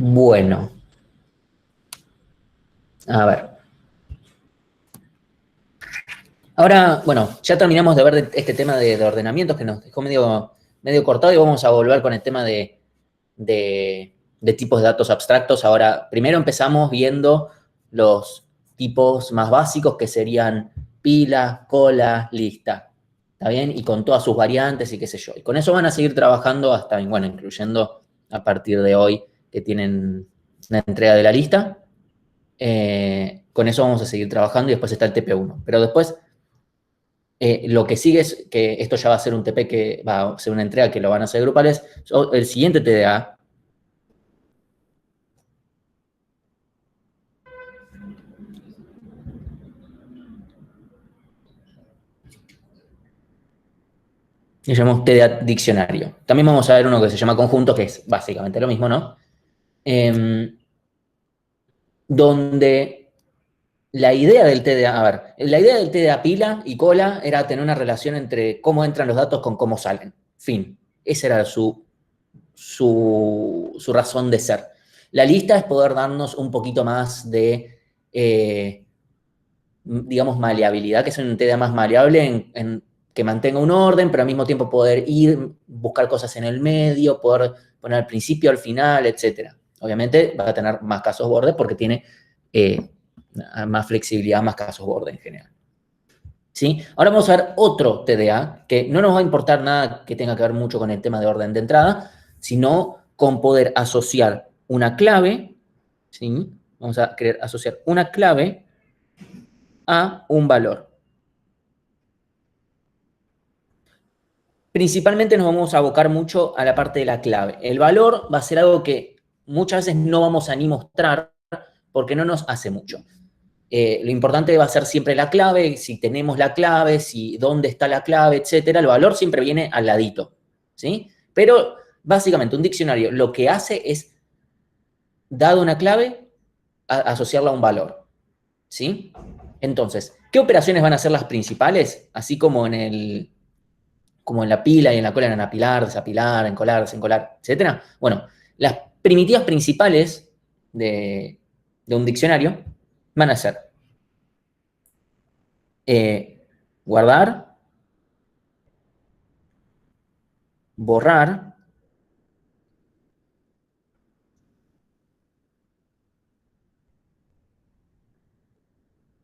Bueno, a ver. Ahora, bueno, ya terminamos de ver este tema de ordenamientos que nos dejó medio cortado y vamos a volver con el tema de tipos de datos abstractos. Ahora, primero empezamos viendo los tipos más básicos que serían pila, cola, lista. ¿Está bien? Y con todas sus variantes y qué sé yo. Y con eso van a seguir trabajando hasta, bueno, incluyendo a partir de hoy que tienen la entrega de la lista. Con eso vamos a seguir trabajando y después está el TP1. Pero después lo que sigue es que esto ya va a ser un TP que va a ser una entrega que lo van a hacer grupales. El siguiente TDA le llamamos TDA diccionario. También vamos a ver uno que se llama conjunto, que es básicamente lo mismo, ¿no? Donde la idea del TDA, a ver, la idea del TDA pila y cola era tener una relación entre cómo entran los datos con cómo salen. Fin. Esa era su razón de ser. La lista es poder darnos un poquito más de, digamos, maleabilidad, que es un TDA más maleable en que mantenga un orden, pero al mismo tiempo poder ir, buscar cosas en el medio, poder poner al principio, al final, etc. Obviamente va a tener más casos borde porque tiene más flexibilidad, más casos borde en general. ¿Sí? Ahora vamos a ver otro TDA, que no nos va a importar nada que tenga que ver mucho con el tema de orden de entrada, sino con poder asociar una clave, ¿sí? Vamos a querer asociar una clave a un valor. Principalmente nos vamos a abocar mucho a la parte de la clave. El valor va a ser algo que muchas veces no vamos a ni mostrar porque no nos hace mucho. Lo importante va a ser siempre la clave, si tenemos la clave, si dónde está la clave, etcétera. El valor siempre viene al ladito, ¿sí? Pero básicamente un diccionario lo que hace es, dado una clave, asociarla a un valor, ¿sí? Entonces, ¿qué operaciones van a ser las principales? Así como como en la pila y en la cola, en apilar, desapilar, encolar, desencolar, etcétera. Bueno, las primitivas principales de un diccionario van a ser guardar, borrar,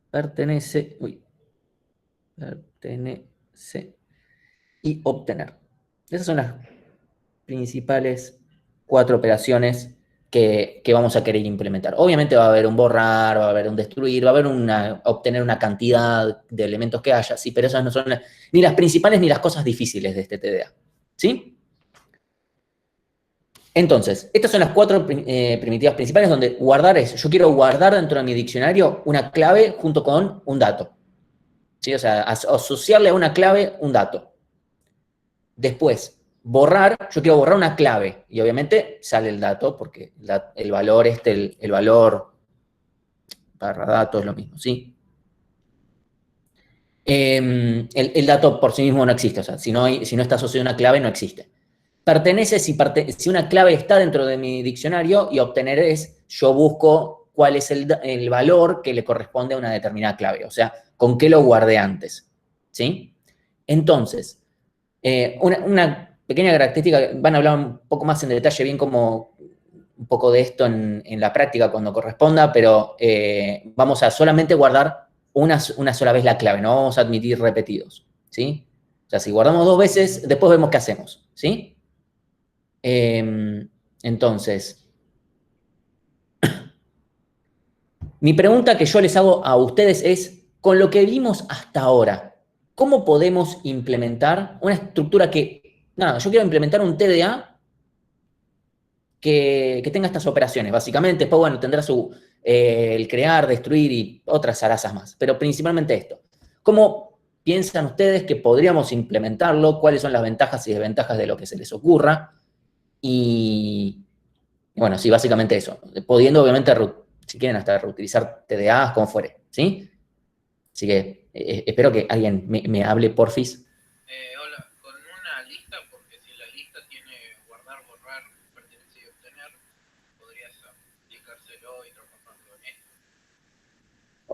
pertenece y obtener. Esas son las principales cuatro operaciones que vamos a querer implementar. Obviamente va a haber un borrar, va a haber un destruir, va a haber obtener una cantidad de elementos que haya, sí, pero esas no son ni las principales ni las cosas difíciles de este TDA. ¿Sí? Entonces, estas son las cuatro primitivas principales donde guardar es, yo quiero guardar dentro de mi diccionario una clave junto con un dato. ¿Sí? O sea, asociarle a una clave un dato. Después, borrar, yo quiero borrar una clave y obviamente sale el dato porque el valor, el valor barra dato es lo mismo, ¿sí? El dato por sí mismo no existe, o sea, si no está asociado a una clave no existe. Pertenece si una clave está dentro de mi diccionario y obtener es, yo busco cuál es el valor que le corresponde a una determinada clave, o sea, con qué lo guardé antes, ¿sí? Entonces, una pequeña característica, van a hablar un poco más en detalle bien como un poco de esto en la práctica cuando corresponda, pero vamos a solamente guardar una sola vez la clave, no vamos a admitir repetidos, ¿sí? O sea, si guardamos dos veces, después vemos qué hacemos, ¿sí? Entonces, mi pregunta que yo les hago a ustedes es, con lo que vimos hasta ahora, ¿cómo podemos implementar una estructura que, nada, yo quiero implementar un TDA que tenga estas operaciones, básicamente, después, bueno, tendrá el crear, destruir y otras zarazas más, pero principalmente esto. ¿Cómo piensan ustedes que podríamos implementarlo? ¿Cuáles son las ventajas y desventajas de lo que se les ocurra? Y bueno, sí, básicamente eso. Pudiendo, obviamente, si quieren, hasta reutilizar TDAs, como fuere, ¿sí? Así que espero que alguien me hable, porfis. Hola, con una lista, porque si la lista tiene guardar, borrar, pertenecer y obtener, podrías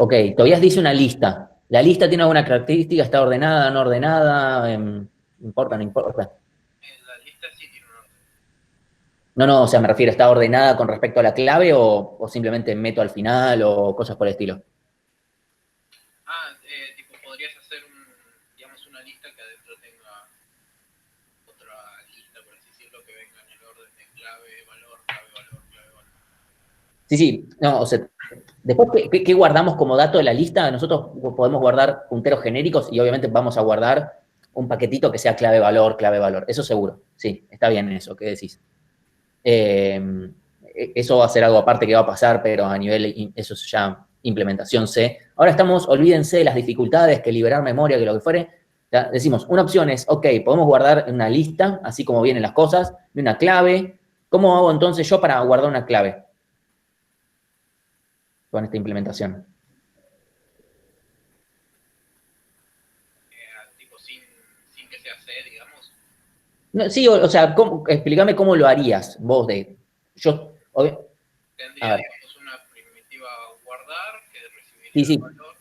Ok, Tobías dice una lista. ¿La lista tiene alguna característica? ¿Está ordenada, no ordenada? ¿Importa, no importa? La lista sí tiene un orden. No, no, o sea, me refiero, ¿está ordenada con respecto a la clave o simplemente meto al final o cosas por el estilo? Tipo, podrías hacer digamos, una lista que adentro tenga otra lista, por así decirlo, que venga en el orden de clave, valor, clave, valor, clave, valor. Sí, sí, no, o sea, después, ¿qué guardamos como dato de la lista? Nosotros podemos guardar punteros genéricos y obviamente vamos a guardar un paquetito que sea clave, valor. Eso seguro, sí, está bien eso, ¿qué decís? Eso va a ser algo aparte que va a pasar, pero a nivel, eso es ya implementación C. Ahora estamos, olvídense de las dificultades, que liberar memoria, que lo que fuere. Ya decimos, una opción es, ok, podemos guardar una lista, así como vienen las cosas, de una clave. ¿Cómo hago entonces yo para guardar una clave con esta implementación? Tipo, sin que sea C, digamos. No, sí, o sea, explícame cómo lo harías vos yo, a Tendría, ver, digamos, una primitiva guardar que sí, recibiría el sí, valor.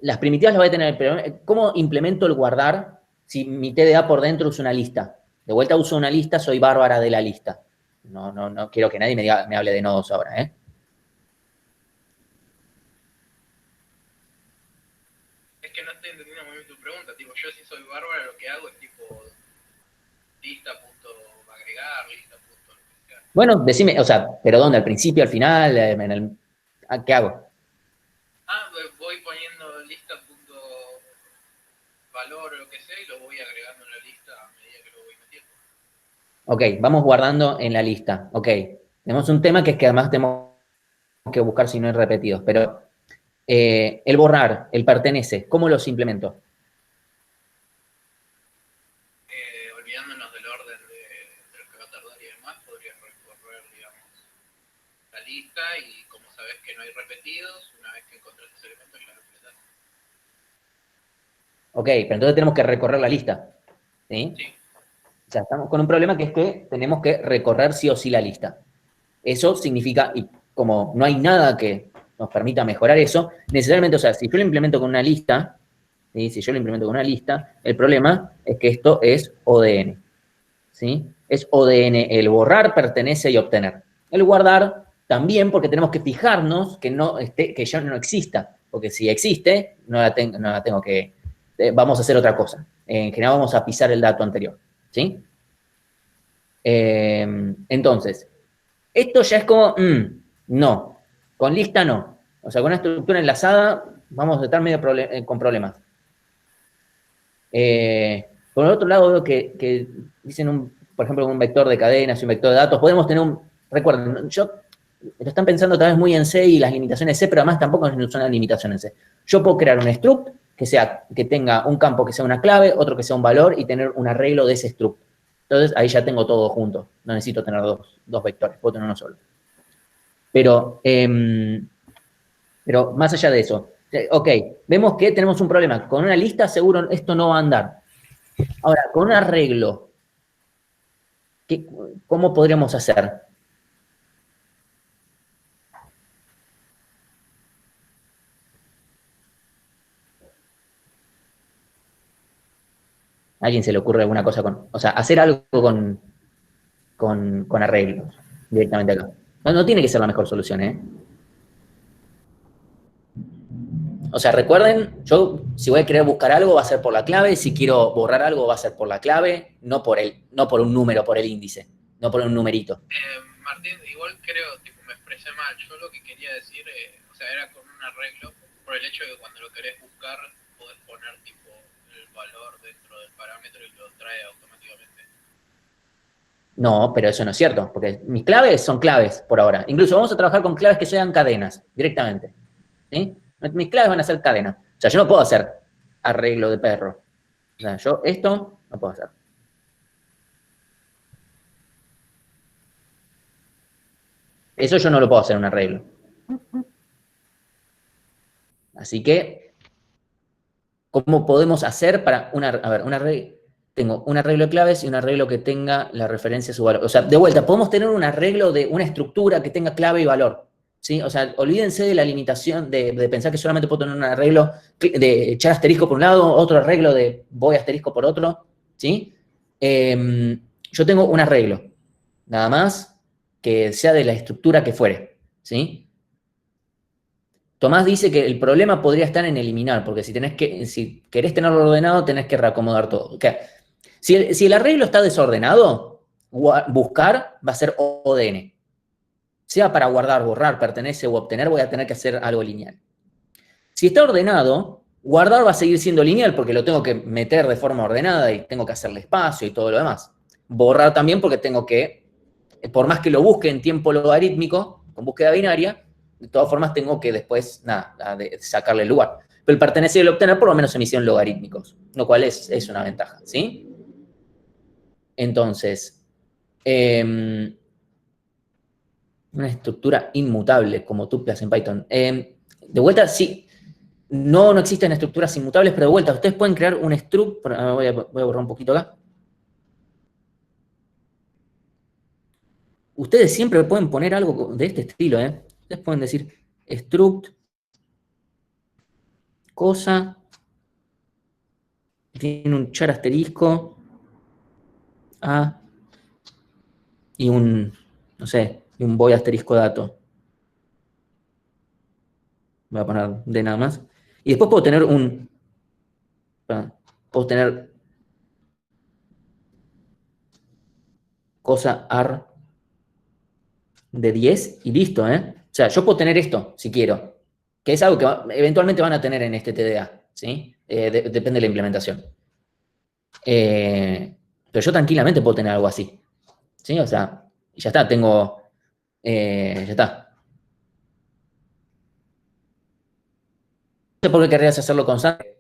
las primitivas las voy a tener, pero ¿cómo implemento el guardar si mi TDA por dentro es una lista? De vuelta uso una lista, soy bárbara de la lista. No, no, no quiero que nadie me hable de nodos ahora, ¿eh? Es que no estoy entendiendo muy bien tu pregunta. Tipo, yo si soy bárbara lo que hago es tipo lista punto agregar, lista punto lo que sea. Bueno, decime, o sea, pero ¿dónde? ¿Al principio, al final? ¿Qué hago? Voy poniendo lista punto valor o lo que sea y lo voy agregando en la lista a medida que lo voy metiendo. Ok, vamos guardando en la lista. Ok, tenemos un tema que es que además tenemos que buscar si no hay repetidos, pero el borrar, el pertenece, ¿cómo los implemento? Olvidándonos del orden de lo que va a tardar y demás, podrías recorrer, digamos, la lista y como sabes que no hay repetidos, una vez que encontrás ese elemento ya lo completás. Ok, pero entonces tenemos que recorrer la lista. ¿Sí? Sí. O sea, estamos con un problema que es que tenemos que recorrer sí o sí la lista. Eso significa, y como no hay nada que nos permita mejorar eso, necesariamente, o sea, si yo lo implemento con una lista, ¿sí? Si yo lo implemento con una lista, el problema es que esto es ODN. ¿Sí? Es ODN, el borrar, pertenece y obtener. El guardar también porque tenemos que fijarnos que, que ya no exista, porque si existe, no la tengo que, vamos a hacer otra cosa. En general vamos a pisar el dato anterior. ¿Sí? Entonces, esto ya es como, no, con lista no. O sea, con una estructura enlazada vamos a estar medio con problemas. Por el otro lado, veo que dicen, por ejemplo, un vector de cadenas y un vector de datos. Podemos tener recuerden, lo están pensando tal vez muy en C y las limitaciones C, pero además tampoco son las limitaciones C. Yo puedo crear un struct que tenga un campo que sea una clave, otro que sea un valor y tener un arreglo de ese struct. Entonces, ahí ya tengo todo junto. No necesito tener dos vectores, puedo tener uno solo. Pero más allá de eso, ok, vemos que tenemos un problema. Con una lista seguro esto no va a andar. Ahora, con un arreglo, ¿cómo podríamos hacer? ¿A alguien se le ocurre alguna cosa o sea, hacer algo con arreglos directamente acá? No tiene que ser la mejor solución, ¿eh? O sea, recuerden, yo si voy a querer buscar algo va a ser por la clave, si quiero borrar algo va a ser por la clave, no por un número, por el índice, no por un numerito. Martín, igual creo, tipo, me expresé mal. Yo lo que quería decir, o sea, era con un arreglo, por el hecho de que cuando lo querés buscar, podés poner, tipo, el valor dentro del parámetro y lo trae automáticamente. No, pero eso no es cierto, porque mis claves son claves por ahora. Incluso vamos a trabajar con claves que sean cadenas, directamente. ¿Sí? Mis claves van a ser cadenas. O sea, yo no puedo hacer arreglo de perro. O sea, yo esto no puedo hacer. Eso yo no lo puedo hacer en un arreglo. Así que, ¿cómo podemos hacer para a ver, un arreglo? Tengo un arreglo de claves y un arreglo que tenga la referencia a su valor. O sea, de vuelta, podemos tener un arreglo de una estructura que tenga clave y valor. ¿sí? O sea, olvídense de la limitación de pensar que solamente puedo tener un arreglo de echar asterisco por un lado, otro arreglo de voy asterisco por otro, ¿sí? Yo tengo un arreglo, nada más, que sea de la estructura que fuere, ¿sí? Tomás dice que el problema podría estar en eliminar, porque si querés tenerlo ordenado, tenés que reacomodar todo. Okay. Si el arreglo está desordenado, buscar va a ser ODN. Sea para guardar, borrar, pertenece o obtener, voy a tener que hacer algo lineal. Si está ordenado, guardar va a seguir siendo lineal porque lo tengo que meter de forma ordenada y tengo que hacerle espacio y todo lo demás. Borrar también porque tengo que, por más que lo busque en tiempo logarítmico, con búsqueda binaria, de todas formas tengo que después, nada, sacarle el lugar. Pero el pertenecer y el obtener por lo menos se me hicieron logarítmicos, lo cual es una ventaja, ¿sí? Entonces, una estructura inmutable como tuplas en Python. De vuelta, sí, no existen estructuras inmutables, pero de vuelta, ustedes pueden crear un struct, voy a borrar un poquito acá. Ustedes siempre pueden poner algo de este estilo, ¿eh? Ustedes pueden decir struct, cosa, tiene un char asterisco, a, y un, no sé, y un voy asterisco dato. Voy a poner de nada más. Y después puedo tener puedo tener cosa ar de 10 y listo, ¿eh? O sea, yo puedo tener esto, si quiero, que es algo que eventualmente van a tener en este TDA, ¿sí? Depende de la implementación. Pero yo tranquilamente puedo tener algo así, ¿sí? O sea, ya está, ya está. No sé por qué querrías hacerlo constante.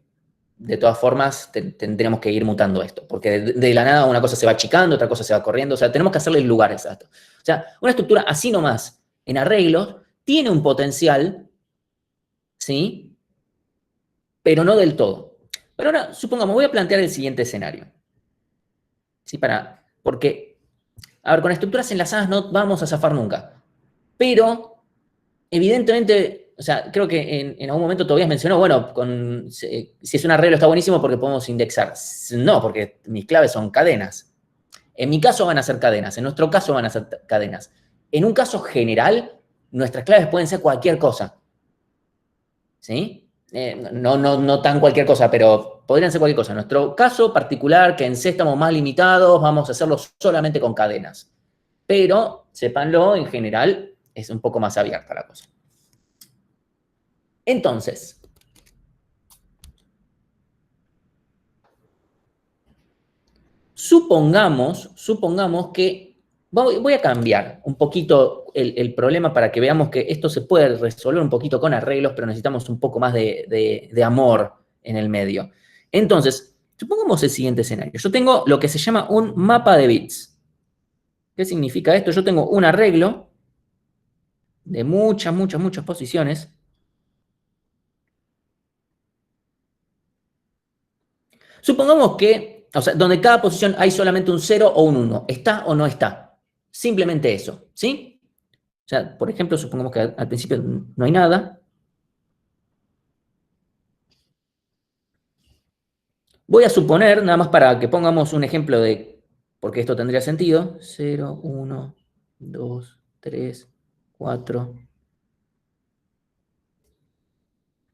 De todas formas, tendríamos que ir mutando esto, porque de la nada una cosa se va achicando, otra cosa se va corriendo, o sea, tenemos que hacerle el lugar exacto. O sea, una estructura así nomás, en arreglos, tiene un potencial, ¿sí? Pero no del todo. Pero ahora, supongamos, voy a plantear el siguiente escenario. ¿Sí? Porque, a ver, con estructuras enlazadas no vamos a zafar nunca. Pero, evidentemente, o sea, creo que en algún momento todavía mencionó, bueno, si es un arreglo está buenísimo porque podemos indexar. No, porque mis claves son cadenas. En mi caso van a ser cadenas, en nuestro caso van a ser cadenas. En un caso general, nuestras claves pueden ser cualquier cosa. ¿Sí? No tan cualquier cosa, pero podrían ser cualquier cosa. En nuestro caso particular, que en C estamos más limitados, vamos a hacerlo solamente con cadenas. Pero, sépanlo, en general, es un poco más abierta la cosa. Entonces, supongamos que voy a cambiar un poquito el problema para que veamos que esto se puede resolver un poquito con arreglos, pero necesitamos un poco más de amor en el medio. Entonces, supongamos el siguiente escenario. Yo tengo lo que se llama un mapa de bits. ¿Qué significa esto? Yo tengo un arreglo de muchas posiciones. Supongamos que, o sea, donde cada posición hay solamente un 0 o un 1. ¿Está o no está? Simplemente eso, ¿sí? O sea, por ejemplo, supongamos que al principio no hay nada. Voy a suponer, nada más para que pongamos un ejemplo de por qué esto tendría sentido. 0, 1, 2, 3, 4,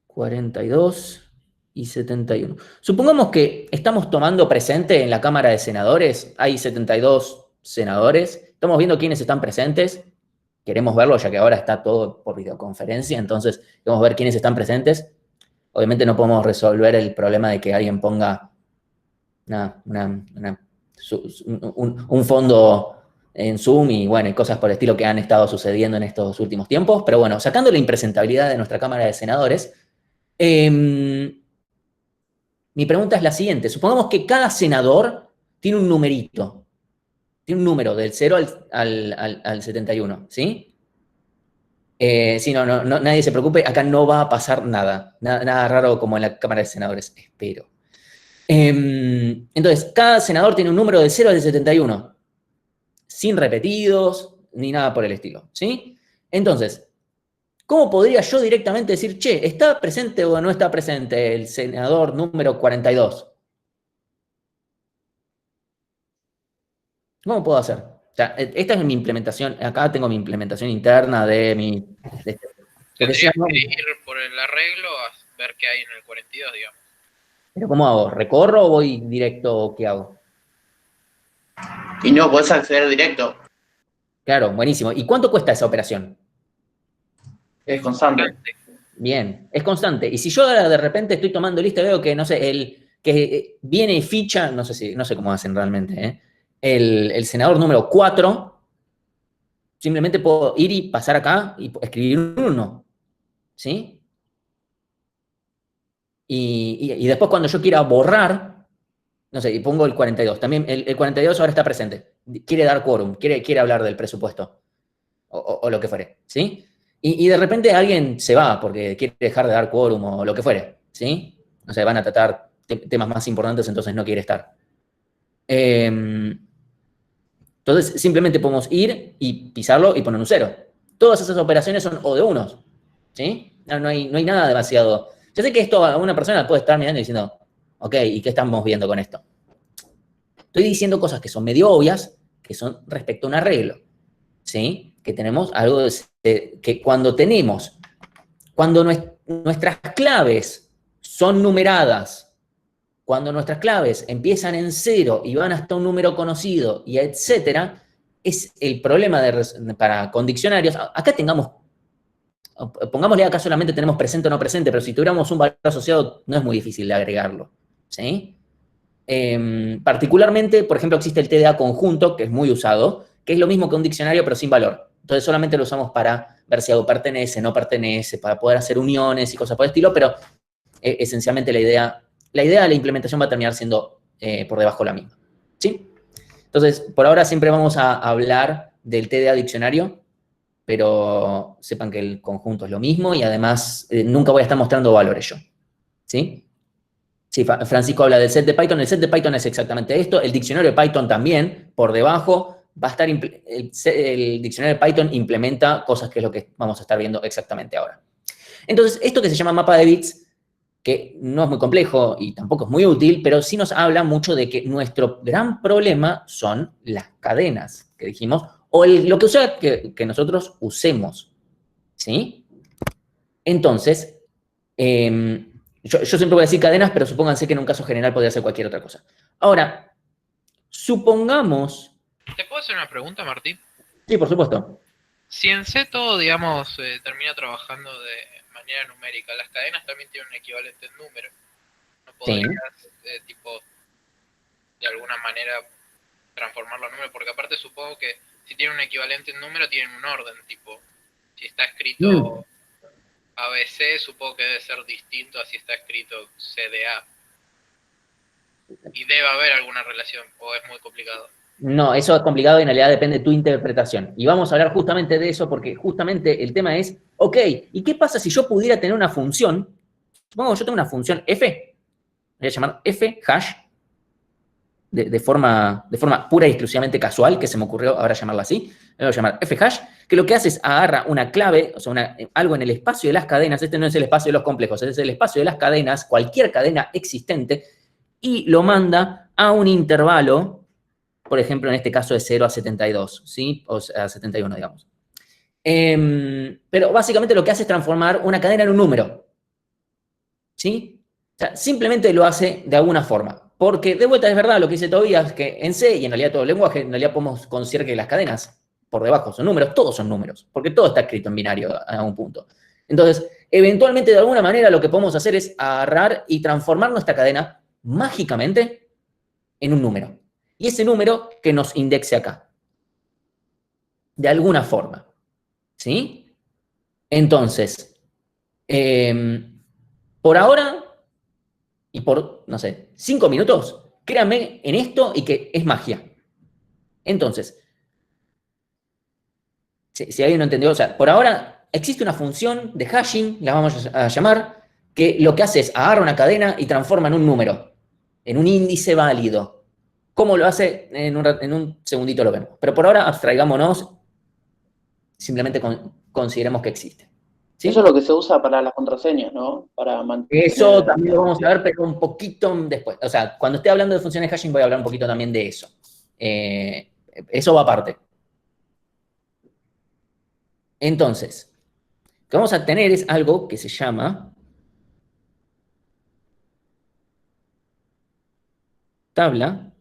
42 y 71. Supongamos que estamos tomando presente en la Cámara de Senadores, hay 72 senadores, estamos viendo quiénes están presentes, queremos verlo ya que ahora está todo por videoconferencia, entonces queremos ver quiénes están presentes. Obviamente no podemos resolver el problema de que alguien ponga un fondo en Zoom y bueno, y cosas por el estilo que han estado sucediendo en estos últimos tiempos, pero bueno, sacando la impresentabilidad de nuestra Cámara de Senadores, mi pregunta es la siguiente. Supongamos que cada senador tiene un numerito. Tiene un número del 0 al 71, ¿sí? Sí, nadie se preocupe. Acá no va a pasar nada raro como en la Cámara de Senadores, espero. Entonces, cada senador tiene un número del 0 al 71. Sin repetidos, ni nada por el estilo, ¿sí? Entonces, ¿Cómo podría yo directamente decir, che, ¿está presente o no está presente el senador número 42? ¿Cómo puedo hacer? O sea, esta es mi implementación, acá tengo mi implementación interna de mi... Porque si Tendrías no, que ir por el arreglo a ver qué hay en el 42, digamos. ¿pero cómo hago? ¿Recorro o voy directo o qué hago? Y no podés acceder directo. Claro, buenísimo. ¿Y cuánto cuesta esa operación? Es constante. Bien, es constante. Y si yo ahora de repente estoy tomando lista y veo que, no sé, el que viene y ficha, no sé cómo hacen realmente, el senador número 4, simplemente puedo ir y pasar acá y escribir un 1, ¿sí? Y después cuando yo quiera borrar, no sé, y pongo el 42. También el 42 ahora está presente. Quiere dar quórum, quiere hablar del presupuesto. O lo que fuere, ¿sí? Y de repente alguien se va porque quiere dejar de dar quórum o lo que fuere, ¿sí? O sea, van a tratar temas más importantes, entonces no quiere estar. Entonces, simplemente podemos ir y pisarlo y poner un 0. Todas esas operaciones son o de unos, ¿sí? No hay nada demasiado... Yo sé que esto a una persona puede estar mirando y diciendo, ok, ¿y qué estamos viendo con esto? Estoy diciendo cosas que son medio obvias, que son respecto a un arreglo, ¿sí? Que tenemos algo que cuando nuestras claves son numeradas, cuando nuestras claves empiezan en 0 y van hasta un número conocido y etcétera, es el problema con diccionarios. Acá pongámosle acá solamente tenemos presente o no presente, pero si tuviéramos un valor asociado no es muy difícil de agregarlo, ¿sí? Particularmente, por ejemplo, existe el TDA conjunto, que es muy usado, que es lo mismo que un diccionario, pero sin valor. Entonces solamente lo usamos para ver si algo pertenece, no pertenece, para poder hacer uniones y cosas por el estilo, pero esencialmente la idea de la implementación va a terminar siendo por debajo la misma, ¿sí? Entonces, por ahora siempre vamos a hablar del TDA diccionario, pero sepan que el conjunto es lo mismo y además nunca voy a estar mostrando valores yo, ¿sí? Sí, Francisco habla del set de Python. El set de Python es exactamente esto. El diccionario de Python también, por debajo, va a estar... El diccionario de Python implementa cosas que es lo que vamos a estar viendo exactamente ahora. Entonces, esto que se llama mapa de bits, que no es muy complejo y tampoco es muy útil, pero sí nos habla mucho de que nuestro gran problema son las cadenas, que dijimos, o lo que sea que nosotros usemos, ¿sí? Entonces, yo siempre voy a decir cadenas, pero supónganse que en un caso general podría ser cualquier otra cosa. Ahora, supongamos... ¿Te puedo hacer una pregunta, Martín? Sí, por supuesto. Si en C todo, digamos, termina trabajando de manera numérica, las cadenas también tienen un equivalente en número. ¿No podrías, tipo, de alguna manera transformarlo en número? Porque aparte supongo que si tienen un equivalente en número, tienen un orden, tipo, si está escrito ABC, supongo que debe ser distinto a si está escrito CDA. Y debe haber alguna relación, o es muy complicado. No, eso es complicado y en realidad depende de tu interpretación. Y vamos a hablar justamente de eso porque justamente el tema es, ok, ¿y qué pasa si yo pudiera tener una función? Supongo que yo tengo una función f, voy a llamar f hash, de forma pura y exclusivamente casual, que se me ocurrió ahora llamarla así. Le voy a llamar fhash, que lo que hace es agarra una clave, o sea, algo en el espacio de las cadenas. Este no es el espacio de los complejos, este es el espacio de las cadenas, cualquier cadena existente, y lo manda a un intervalo, por ejemplo, en este caso de 0 a 72, ¿sí? O a 71, digamos. Pero básicamente lo que hace es transformar una cadena en un número, ¿sí? O sea, simplemente lo hace de alguna forma. Porque de vuelta es verdad lo que dice Tobías, que en C y en realidad todo el lenguaje, en realidad podemos considerar que las cadenas por debajo son números, todos son números, porque todo está escrito en binario a un punto. Entonces, eventualmente de alguna manera lo que podemos hacer es agarrar y transformar nuestra cadena mágicamente en un número. Y ese número que nos indexe acá. De alguna forma. ¿Sí? Entonces, por ahora y por, no sé, 5 minutos, créanme en esto y que es magia. Entonces, si alguien no entendió, o sea, por ahora existe una función de hashing, la vamos a llamar, que lo que hace es agarra una cadena y transforma en un número, en un índice válido. ¿Cómo lo hace? En un segundito lo vemos. Pero por ahora abstraigámonos, simplemente consideremos que existe. ¿Sí? Eso es lo que se usa para las contraseñas, ¿no? Para mantener Eso también lo la vamos a ver, pero un poquito después. O sea, cuando esté hablando de funciones de hashing voy a hablar un poquito también de eso. Eso va aparte. Entonces, lo que vamos a tener es algo que se llama tabla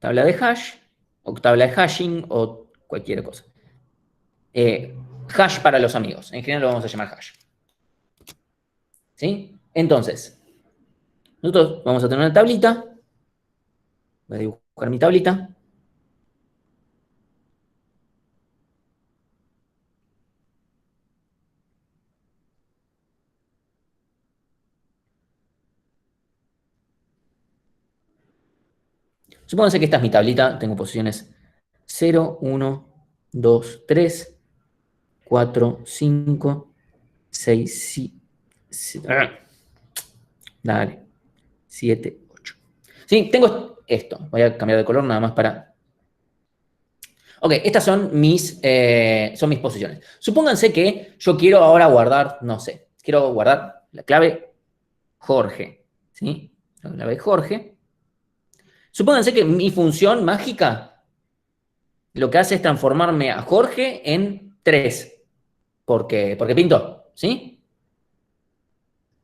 de hash, o tabla de hashing, o cualquier cosa. Hash para los amigos. En general lo vamos a llamar hash. ¿Sí? Entonces, nosotros vamos a tener una tablita. Voy a dibujar mi tablita. Supónganse que esta es mi tablita. Tengo posiciones 0, 1, 2, 3, 4, 5, 6, dale, 7, 8. Sí, tengo esto. Voy a cambiar de color nada más para... Ok, estas son mis posiciones. Supónganse que yo quiero ahora guardar, no sé, quiero guardar la clave Jorge. ¿Sí? La clave Jorge. Supónganse que mi función mágica lo que hace es transformarme a Jorge en 3. Porque pintó. ¿Sí?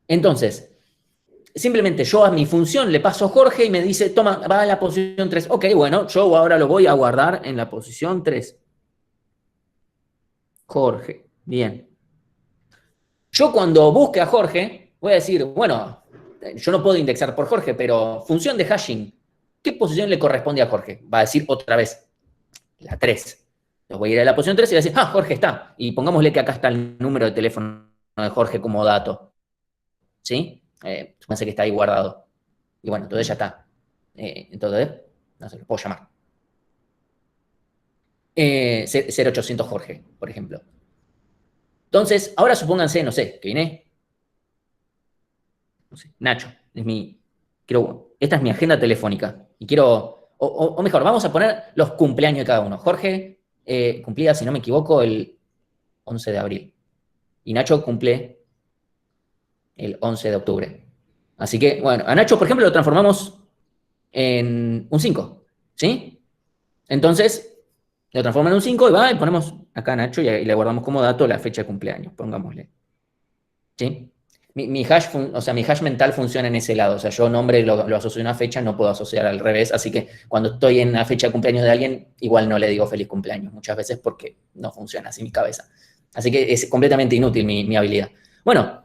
Entonces, simplemente yo a mi función le paso Jorge y me dice, toma, va a la posición 3. Ok, bueno, yo ahora lo voy a guardar en la posición 3. Jorge, bien. Yo cuando busque a Jorge, voy a decir, bueno, yo no puedo indexar por Jorge, pero función de hashing, ¿qué posición le corresponde a Jorge? Va a decir otra vez, la 3. Entonces voy a ir a la posición 3 y voy a decir, ah, Jorge está. Y pongámosle que acá está el número de teléfono de Jorge como dato. ¿Sí? Supónganse que está ahí guardado. Y bueno, entonces ya está. Entonces, no sé, lo puedo llamar. 0800 Jorge, por ejemplo. Entonces, ahora supónganse, no sé, que viene, no sé, Nacho, esta es mi agenda telefónica. Y quiero, o mejor, vamos a poner los cumpleaños de cada uno. Jorge cumplía, si no me equivoco, el 11 de abril. Y Nacho cumple el 11 de octubre. Así que, bueno, a Nacho, por ejemplo, lo transformamos en un 5. ¿Sí? Entonces, lo transforma en un 5 y va y ponemos acá a Nacho y le guardamos como dato la fecha de cumpleaños, pongámosle. ¿Sí? Mi hash, o sea, mi hash mental funciona en ese lado. O sea, yo nombre lo asocio a una fecha, no puedo asociar al revés. Así que cuando estoy en la fecha de cumpleaños de alguien, igual no le digo feliz cumpleaños muchas veces porque no funciona así mi cabeza. Así que es completamente inútil mi habilidad. Bueno,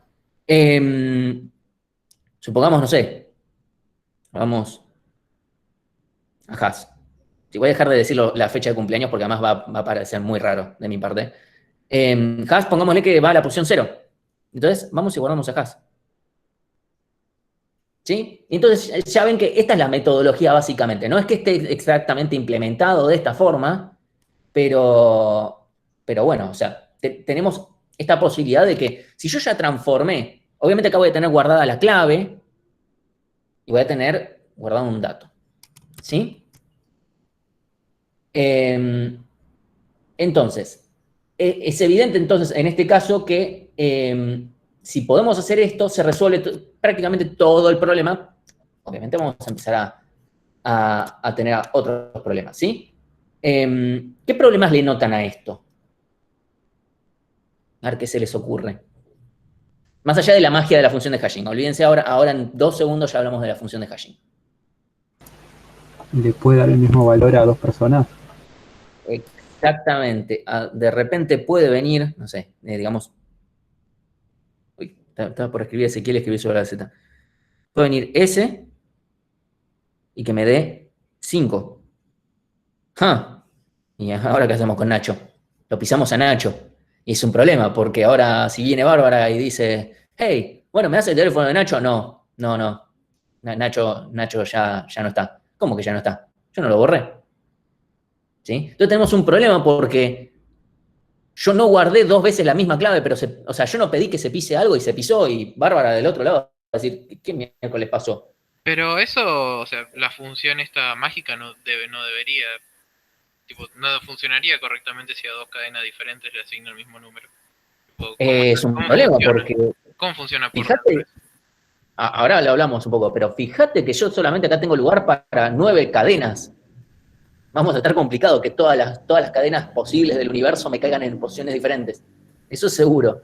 supongamos, no sé, vamos a hash. Si voy a dejar de decir la fecha de cumpleaños porque además va a parecer muy raro de mi parte. Hash, pongámosle que va a la posición 0. Entonces, vamos y guardamos a hash. ¿Sí? Entonces, ya ven que esta es la metodología básicamente. No es que esté exactamente implementado de esta forma, pero bueno, o sea, tenemos esta posibilidad de que si yo ya transformé, obviamente acá voy a tener guardada la clave y voy a tener guardado un dato. ¿Sí? Entonces, es evidente entonces en este caso que si podemos hacer esto, se resuelve prácticamente todo el problema. Obviamente vamos a empezar a tener otros problemas, ¿sí? ¿Qué problemas le notan a esto? A ver qué se les ocurre. Más allá de la magia de la función de hashing. Olvídense ahora en 2 segundos ya hablamos de la función de hashing. ¿Le puede dar el mismo valor a dos personas? Exactamente. De repente puede venir, no sé, digamos... Uy, estaba por escribir Ezequiel, escribí sobre la Z. Puede venir S y que me dé 5. ¡Ja! ¿Y ahora qué hacemos con Nacho? Lo pisamos a Nacho. Y es un problema, porque ahora si viene Bárbara y dice, hey, bueno, ¿me das el teléfono de Nacho? No, no, no. Nacho ya no está. ¿Cómo que ya no está? Yo no lo borré. ¿Sí? Entonces tenemos un problema porque yo no guardé 2 veces la misma clave, pero o sea, yo no pedí que se pise algo y se pisó y Bárbara del otro lado va a decir, ¿qué miércoles pasó? Pero eso, o sea, la función esta mágica no debería, tipo, no funcionaría correctamente si a dos cadenas diferentes le asigno el mismo número. Es un problema porque, ¿Cómo funciona por fíjate, WordPress? ahora lo hablamos un poco, pero fíjate que yo solamente acá tengo lugar para 9 cadenas. Vamos a estar complicado que todas las cadenas posibles del universo me caigan en posiciones diferentes. Eso es seguro.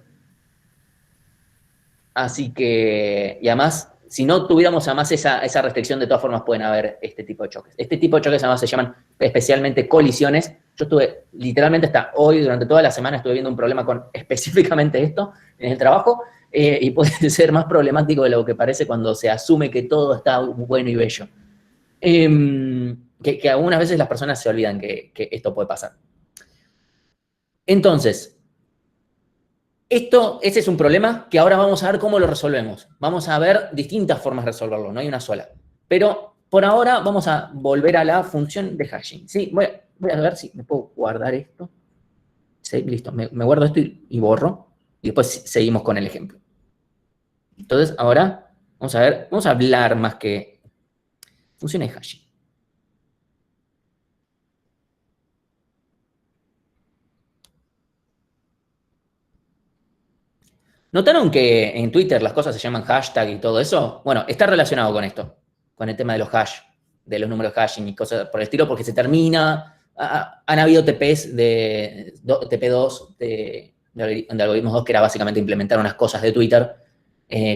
Así que, y además, si no tuviéramos además esa restricción, de todas formas pueden haber este tipo de choques. Este tipo de choques además se llaman especialmente colisiones. Yo estuve, literalmente hasta hoy, durante toda la semana, estuve viendo un problema con específicamente esto en el trabajo, y puede ser más problemático de lo que parece cuando se asume que todo está bueno y bello. Que algunas veces las personas se olvidan que esto puede pasar. Entonces, ese es un problema que ahora vamos a ver cómo lo resolvemos. Vamos a ver distintas formas de resolverlo, no hay una sola. Pero por ahora vamos a volver a la función de hashing. ¿Sí? Voy a ver si me puedo guardar esto. Sí, listo, me guardo esto y borro. Y después seguimos con el ejemplo. Entonces, ahora vamos a hablar más que funciones de hashing. ¿Notaron que en Twitter las cosas se llaman hashtag y todo eso? Bueno, está relacionado con esto, con el tema de los hash, de los números hashing y cosas por el estilo, porque se termina. Han habido TPs TP2 de algoritmos 2, que era básicamente implementar unas cosas de Twitter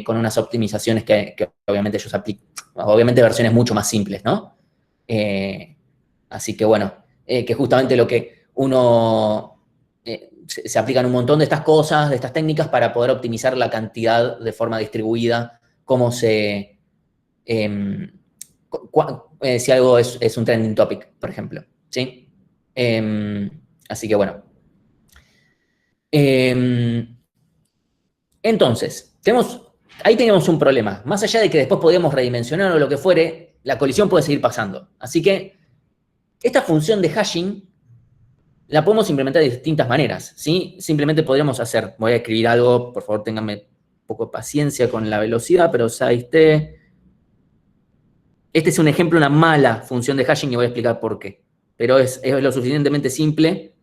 con unas optimizaciones que obviamente ellos aplican. Obviamente versiones mucho más simples, ¿no? Así que bueno, que justamente lo que uno. Se aplican un montón de estas cosas, de estas técnicas, para poder optimizar la cantidad de forma distribuida, cómo se. Si algo es un trending topic, por ejemplo. ¿Sí? Así que bueno. Entonces, ahí tenemos un problema. Más allá de que después podemos redimensionar o lo que fuere, la colisión puede seguir pasando. Así que esta función de hashing la podemos implementar de distintas maneras, ¿sí? Simplemente podríamos hacer, voy a escribir algo, por favor ténganme un poco de paciencia con la velocidad, pero este es un ejemplo, una mala función de hashing, y voy a explicar por qué. Pero es lo suficientemente simple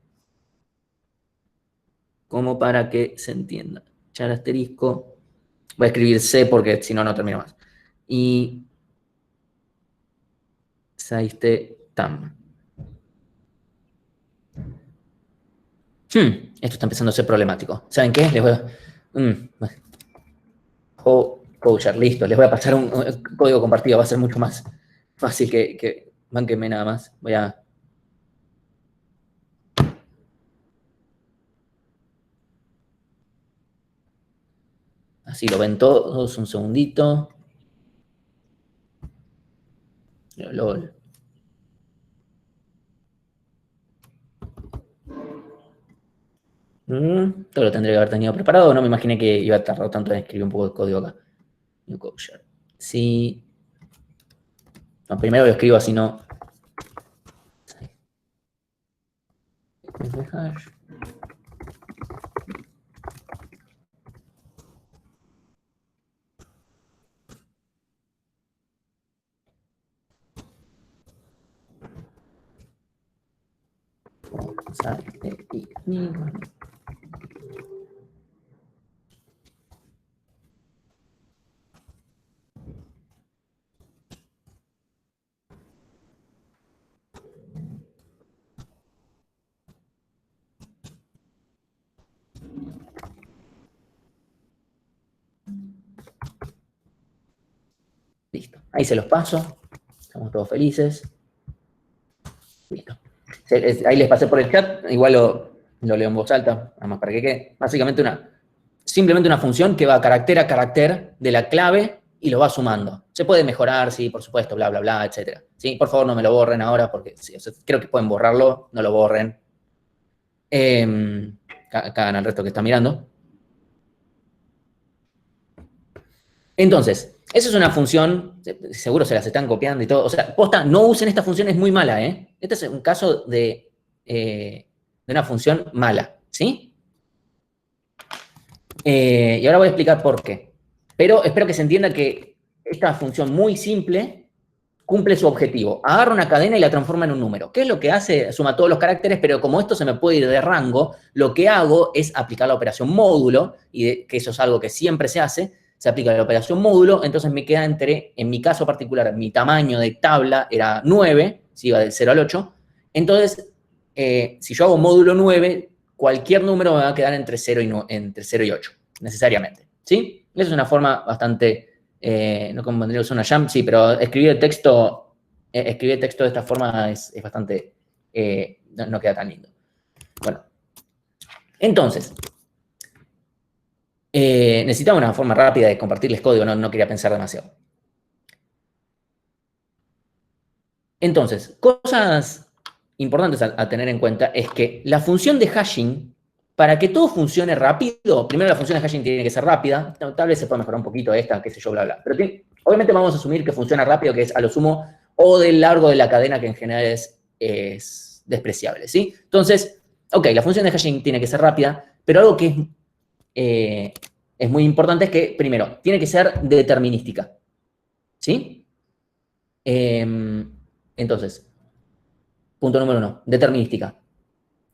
como para que se entienda. Echar asterisco, voy a escribir C porque si no, no termino más. Y tam. Esto está empezando a ser problemático. ¿Saben qué? Les voy a. Kosher, listo. Les voy a pasar un código compartido. Va a ser mucho más fácil que bánquenme nada más. Voy a. Así lo ven todos. Un segundito. LOL. Todo lo tendría que haber tenido preparado. No me imaginé que iba a tardar tanto en escribir un poco de código acá. New kosher. Sí. No, primero lo escribo así, no. Listo. Ahí se los paso. Estamos todos felices. Listo. Ahí les pasé por el chat. Igual lo leo en voz alta, nada más para que quede. Básicamente simplemente una función que va carácter a carácter de la clave y lo va sumando. Se puede mejorar, sí, por supuesto, bla, bla, bla, etc. ¿Sí? Por favor, no me lo borren ahora porque sí, creo que pueden borrarlo. No lo borren. Cagan al resto que está mirando. Entonces, esa es una función, seguro se las están copiando y todo. O sea, posta, no usen esta función, es muy mala, ¿eh? Este es un caso de una función mala, ¿sí? Y ahora voy a explicar por qué. Pero espero que se entienda que esta función muy simple cumple su objetivo. Agarra una cadena y la transforma en un número. ¿Qué es lo que hace? Suma todos los caracteres, pero como esto se me puede ir de rango, lo que hago es aplicar la operación módulo, que eso es algo que siempre se hace, se aplica la operación módulo, entonces me queda en mi caso particular, mi tamaño de tabla era 9, si iba del 0 al 8, entonces, si yo hago módulo 9, cualquier número me va a quedar entre 0 y 8, necesariamente, ¿sí? Esa es una forma bastante... no convendría usar una jump, sí, pero escribir el texto de esta forma es bastante, no queda tan lindo. Bueno, entonces, necesitaba una forma rápida de compartirles código, no quería pensar demasiado. Entonces, cosas importantes a tener en cuenta es que la función de hashing, para que todo funcione rápido, primero la función de hashing tiene que ser rápida, tal vez se puede mejorar un poquito esta, qué sé yo, bla, bla. Pero obviamente vamos a asumir que funciona rápido, que es a lo sumo, o del largo de la cadena, que en general es despreciable, ¿sí? Entonces, ok, la función de hashing tiene que ser rápida, pero algo que es muy importante es que, primero, tiene que ser determinística, ¿sí? Entonces, punto número 1, determinística.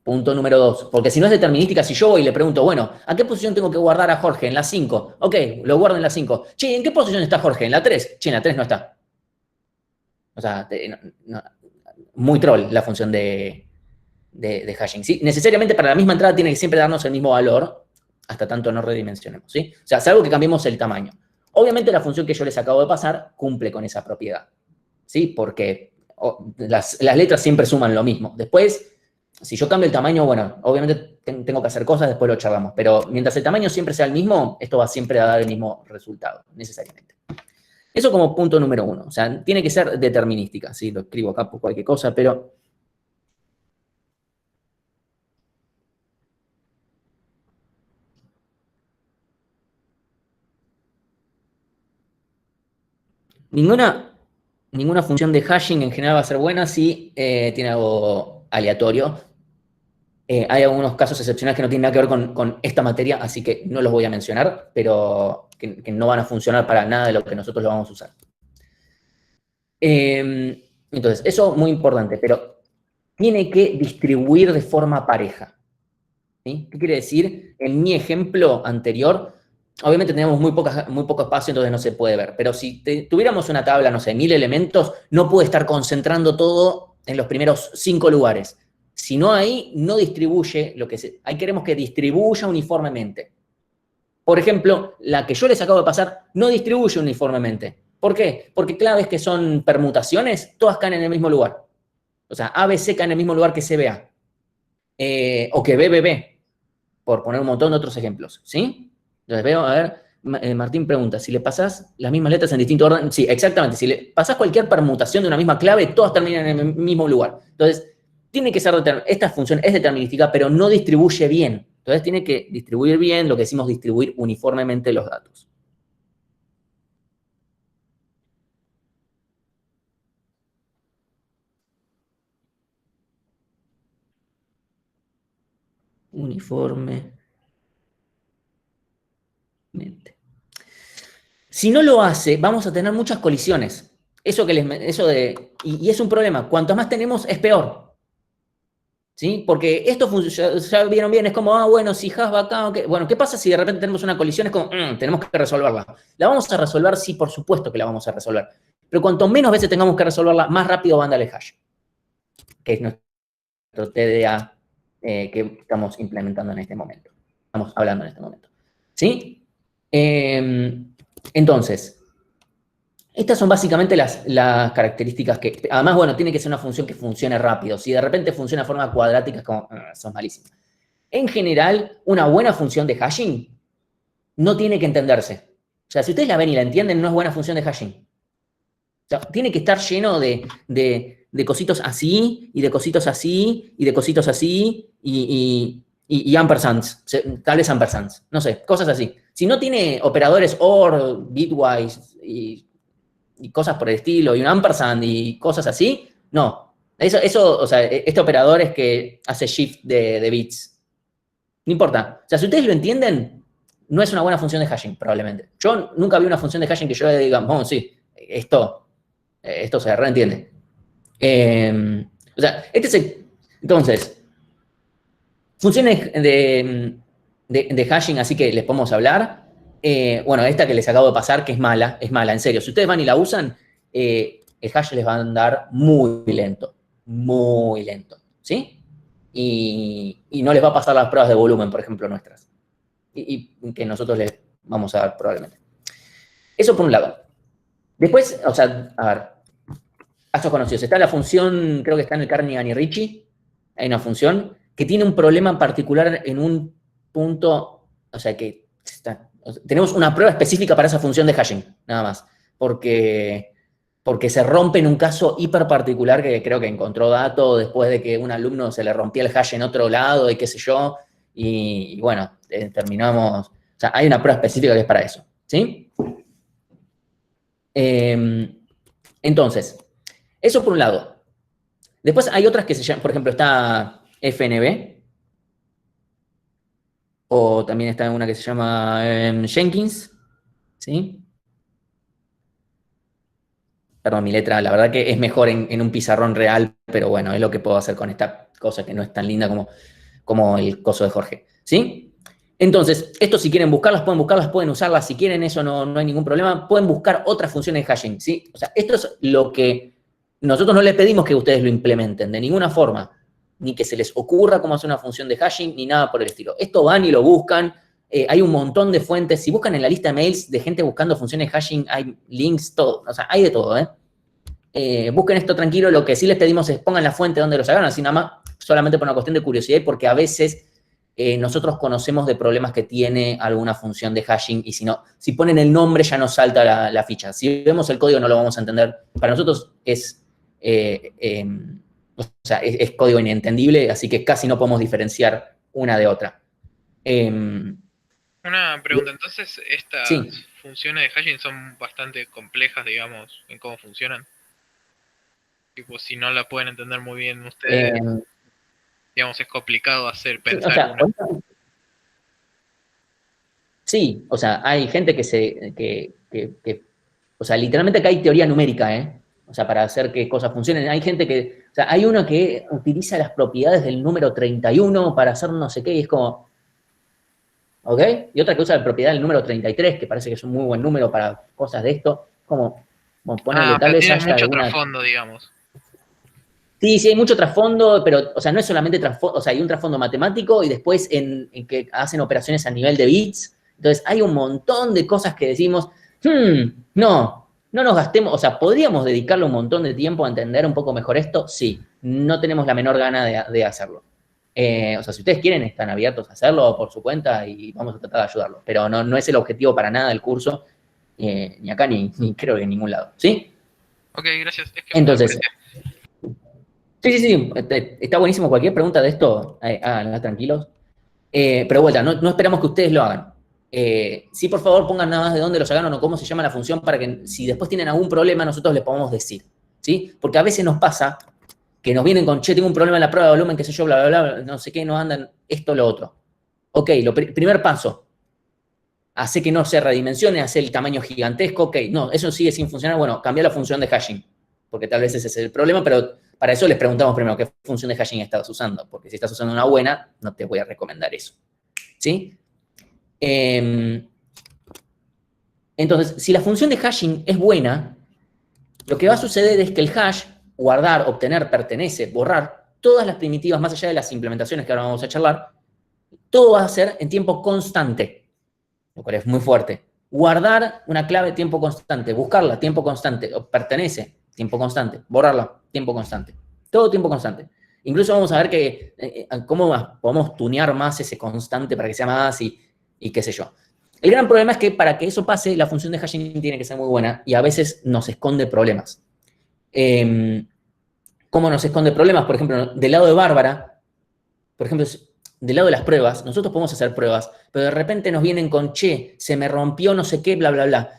Punto número 2, porque si no es determinística, si yo voy y le pregunto, bueno, ¿a qué posición tengo que guardar a Jorge? En la 5. Ok, lo guardo en la 5. Che, ¿en qué posición está Jorge? En la 3. Che, en la 3 no está. O sea, muy troll la función de hashing, ¿sí? Necesariamente para la misma entrada tiene que siempre darnos el mismo valor, hasta tanto no redimensionemos, ¿sí? O sea, salvo que cambiemos el tamaño. Obviamente la función que yo les acabo de pasar cumple con esa propiedad, ¿sí? Porque las letras siempre suman lo mismo. Después, si yo cambio el tamaño, bueno, obviamente tengo que hacer cosas, después lo charlamos. Pero mientras el tamaño siempre sea el mismo, esto va siempre a dar el mismo resultado, necesariamente. Eso como punto número 1. O sea, tiene que ser determinística, ¿sí? Lo escribo acá por cualquier cosa, pero... Ninguna función de hashing en general va a ser buena si tiene algo aleatorio. Hay algunos casos excepcionales que no tienen nada que ver con esta materia, así que no los voy a mencionar, pero que no van a funcionar para nada de lo que nosotros lo vamos a usar. Entonces, eso es muy importante, pero tiene que distribuir de forma pareja. ¿Sí? ¿Qué quiere decir? En mi ejemplo anterior, obviamente tenemos muy poco espacio, entonces no se puede ver, pero si tuviéramos una tabla, no sé, 1000 elementos, no puede estar concentrando todo en los primeros 5 lugares. Si no ahí, no distribuye lo que ahí queremos que distribuya uniformemente. Por ejemplo, la que yo les acabo de pasar no distribuye uniformemente. ¿Por qué? Porque claves que son permutaciones, todas caen en el mismo lugar. O sea, ABC cae en el mismo lugar que CBA. O que BBB, por poner un montón de otros ejemplos, ¿sí? Entonces veo, a ver, Martín pregunta, si le pasás las mismas letras en distinto orden, sí, exactamente, si le pasás cualquier permutación de una misma clave, todas terminan en el mismo lugar. Entonces, tiene que ser, esta función es determinística, pero no distribuye bien. Entonces, tiene que distribuir bien, lo que decimos distribuir uniformemente los datos. Uniformemente. Si no lo hace, vamos a tener muchas colisiones. Y es un problema. Cuanto más tenemos, es peor. ¿Sí? Porque esto ya vieron bien, es como, bueno, si hash va acá, okay. Bueno, ¿qué pasa si de repente tenemos una colisión? Es como, tenemos que resolverla. ¿La vamos a resolver? Sí, por supuesto que la vamos a resolver. Pero cuanto menos veces tengamos que resolverla, más rápido va a andar el hash. Que es nuestro TDA que estamos implementando en este momento. Estamos hablando en este momento. ¿Sí? Entonces, estas son básicamente las características que... Además, bueno, tiene que ser una función que funcione rápido. Si de repente funciona de forma cuadrática, es como, son malísimos. En general, una buena función de hashing no tiene que entenderse. O sea, si ustedes la ven y la entienden, no es buena función de hashing. O sea, tiene que estar lleno de cositos así, y de cositos así, y de cositos así, y ampersands, tal vez ampersands, no sé, cosas así. Si no tiene operadores OR, bitwise y cosas por el estilo, y un ampersand y cosas así, no. Eso, o sea, este operador es que hace shift de bits. No importa. O sea, si ustedes lo entienden, no es una buena función de hashing, probablemente. Yo nunca vi una función de hashing que yo diga, sí, esto Esto se reentiende. O sea, entonces, funciones de hashing, así que les podemos hablar. Bueno, esta que les acabo de pasar, que es mala, en serio. Si ustedes van y la usan, el hash les va a andar muy lento, ¿sí? Y no les va a pasar las pruebas de volumen, por ejemplo, nuestras. Y que nosotros les vamos a dar probablemente. Eso por un lado. Después, o sea, a ver, casos conocidos. Está la función, creo que está en el Carnegie y Ritchie, hay una función que tiene un problema en particular en un punto, o sea, que tenemos una prueba específica para esa función de hashing, nada más, porque se rompe en un caso hiper particular que creo que encontró dato después de que un alumno se le rompía el hash en otro lado y qué sé yo, y bueno, terminamos, o sea, hay una prueba específica que es para eso, ¿sí? Entonces, eso por un lado. Después hay otras que se llaman, por ejemplo, está FNB, o también está una que se llama Jenkins, ¿sí? Perdón, mi letra, la verdad que es mejor en un pizarrón real, pero bueno, es lo que puedo hacer con esta cosa que no es tan linda como el coso de Jorge, ¿sí? Entonces, esto si quieren buscarlas, pueden usarlas, si quieren, eso no hay ningún problema, pueden buscar otras funciones de hashing, ¿sí? O sea, esto es lo que nosotros no les pedimos que ustedes lo implementen de ninguna forma, ni que se les ocurra cómo hacer una función de hashing, ni nada por el estilo. Esto van y lo buscan, hay un montón de fuentes, si buscan en la lista de mails de gente buscando funciones de hashing, hay links, todo, o sea, hay de todo, busquen esto tranquilo, lo que sí les pedimos es pongan la fuente donde lo sacaron, así nada más, solamente por una cuestión de curiosidad y porque a veces nosotros conocemos de problemas que tiene alguna función de hashing y si ponen el nombre ya nos salta la ficha. Si vemos el código no lo vamos a entender. Para nosotros es código inentendible, así que casi no podemos diferenciar una de otra. Una pregunta, entonces estas sí. funciones de hashing son bastante complejas, digamos, en cómo funcionan. Tipo, si no la pueden entender muy bien ustedes, digamos, es complicado pensar una. Sí, o sea, hay gente o sea, literalmente acá hay teoría numérica, o sea, para hacer que cosas funcionen. Hay gente o sea, hay uno que utiliza las propiedades del número 31 para hacer no sé qué, y es como, ¿ok? Y otra que usa la propiedad del número 33, que parece que es un muy buen número para cosas de esto, como ponerle tal vez tiene mucho trasfondo, digamos. Sí, hay mucho trasfondo, pero, o sea, no es solamente trasfondo, o sea, hay un trasfondo matemático y después en que hacen operaciones a nivel de bits. Entonces, hay un montón de cosas que decimos, no nos gastemos, o sea, ¿podríamos dedicarle un montón de tiempo a entender un poco mejor esto? Sí, no tenemos la menor gana de hacerlo. O sea, si ustedes quieren, están abiertos a hacerlo por su cuenta y vamos a tratar de ayudarlos. Pero no es el objetivo para nada del curso, ni acá ni creo que en ningún lado. ¿Sí? Ok, gracias. Es que entonces, sí, está buenísimo. Cualquier pregunta de esto, háganla tranquilos. Pero vuelta, no esperamos que ustedes lo hagan. Sí, por favor, pongan nada más de dónde lo sacaron o cómo se llama la función para que si después tienen algún problema nosotros les podamos decir, ¿sí? Porque a veces nos pasa que nos vienen con, che, tengo un problema en la prueba de volumen, qué sé yo, bla, bla, bla, no sé qué, no andan esto, lo otro. Ok, primer paso, hace que no se redimensione, hace el tamaño gigantesco, ok, no, eso sigue sin funcionar, bueno, cambia la función de hashing, porque tal vez ese es el problema, pero para eso les preguntamos primero qué función de hashing estás usando, porque si estás usando una buena, no te voy a recomendar eso, ¿sí? Entonces, si la función de hashing es buena, lo que va a suceder es que el hash, guardar, obtener, pertenece, borrar, todas las primitivas, más allá de las implementaciones que ahora vamos a charlar, todo va a ser en tiempo constante, lo cual es muy fuerte. Guardar una clave tiempo constante, buscarla tiempo constante, pertenece tiempo constante, borrarla tiempo constante, todo tiempo constante. Incluso vamos a ver cómo podemos tunear más ese constante para que sea más y qué sé yo. El gran problema es que para que eso pase, la función de hashing tiene que ser muy buena y a veces nos esconde problemas. ¿Cómo nos esconde problemas? Por ejemplo, del lado de Bárbara, por ejemplo, del lado de las pruebas, nosotros podemos hacer pruebas, pero de repente nos vienen con, che, se me rompió no sé qué, bla, bla, bla.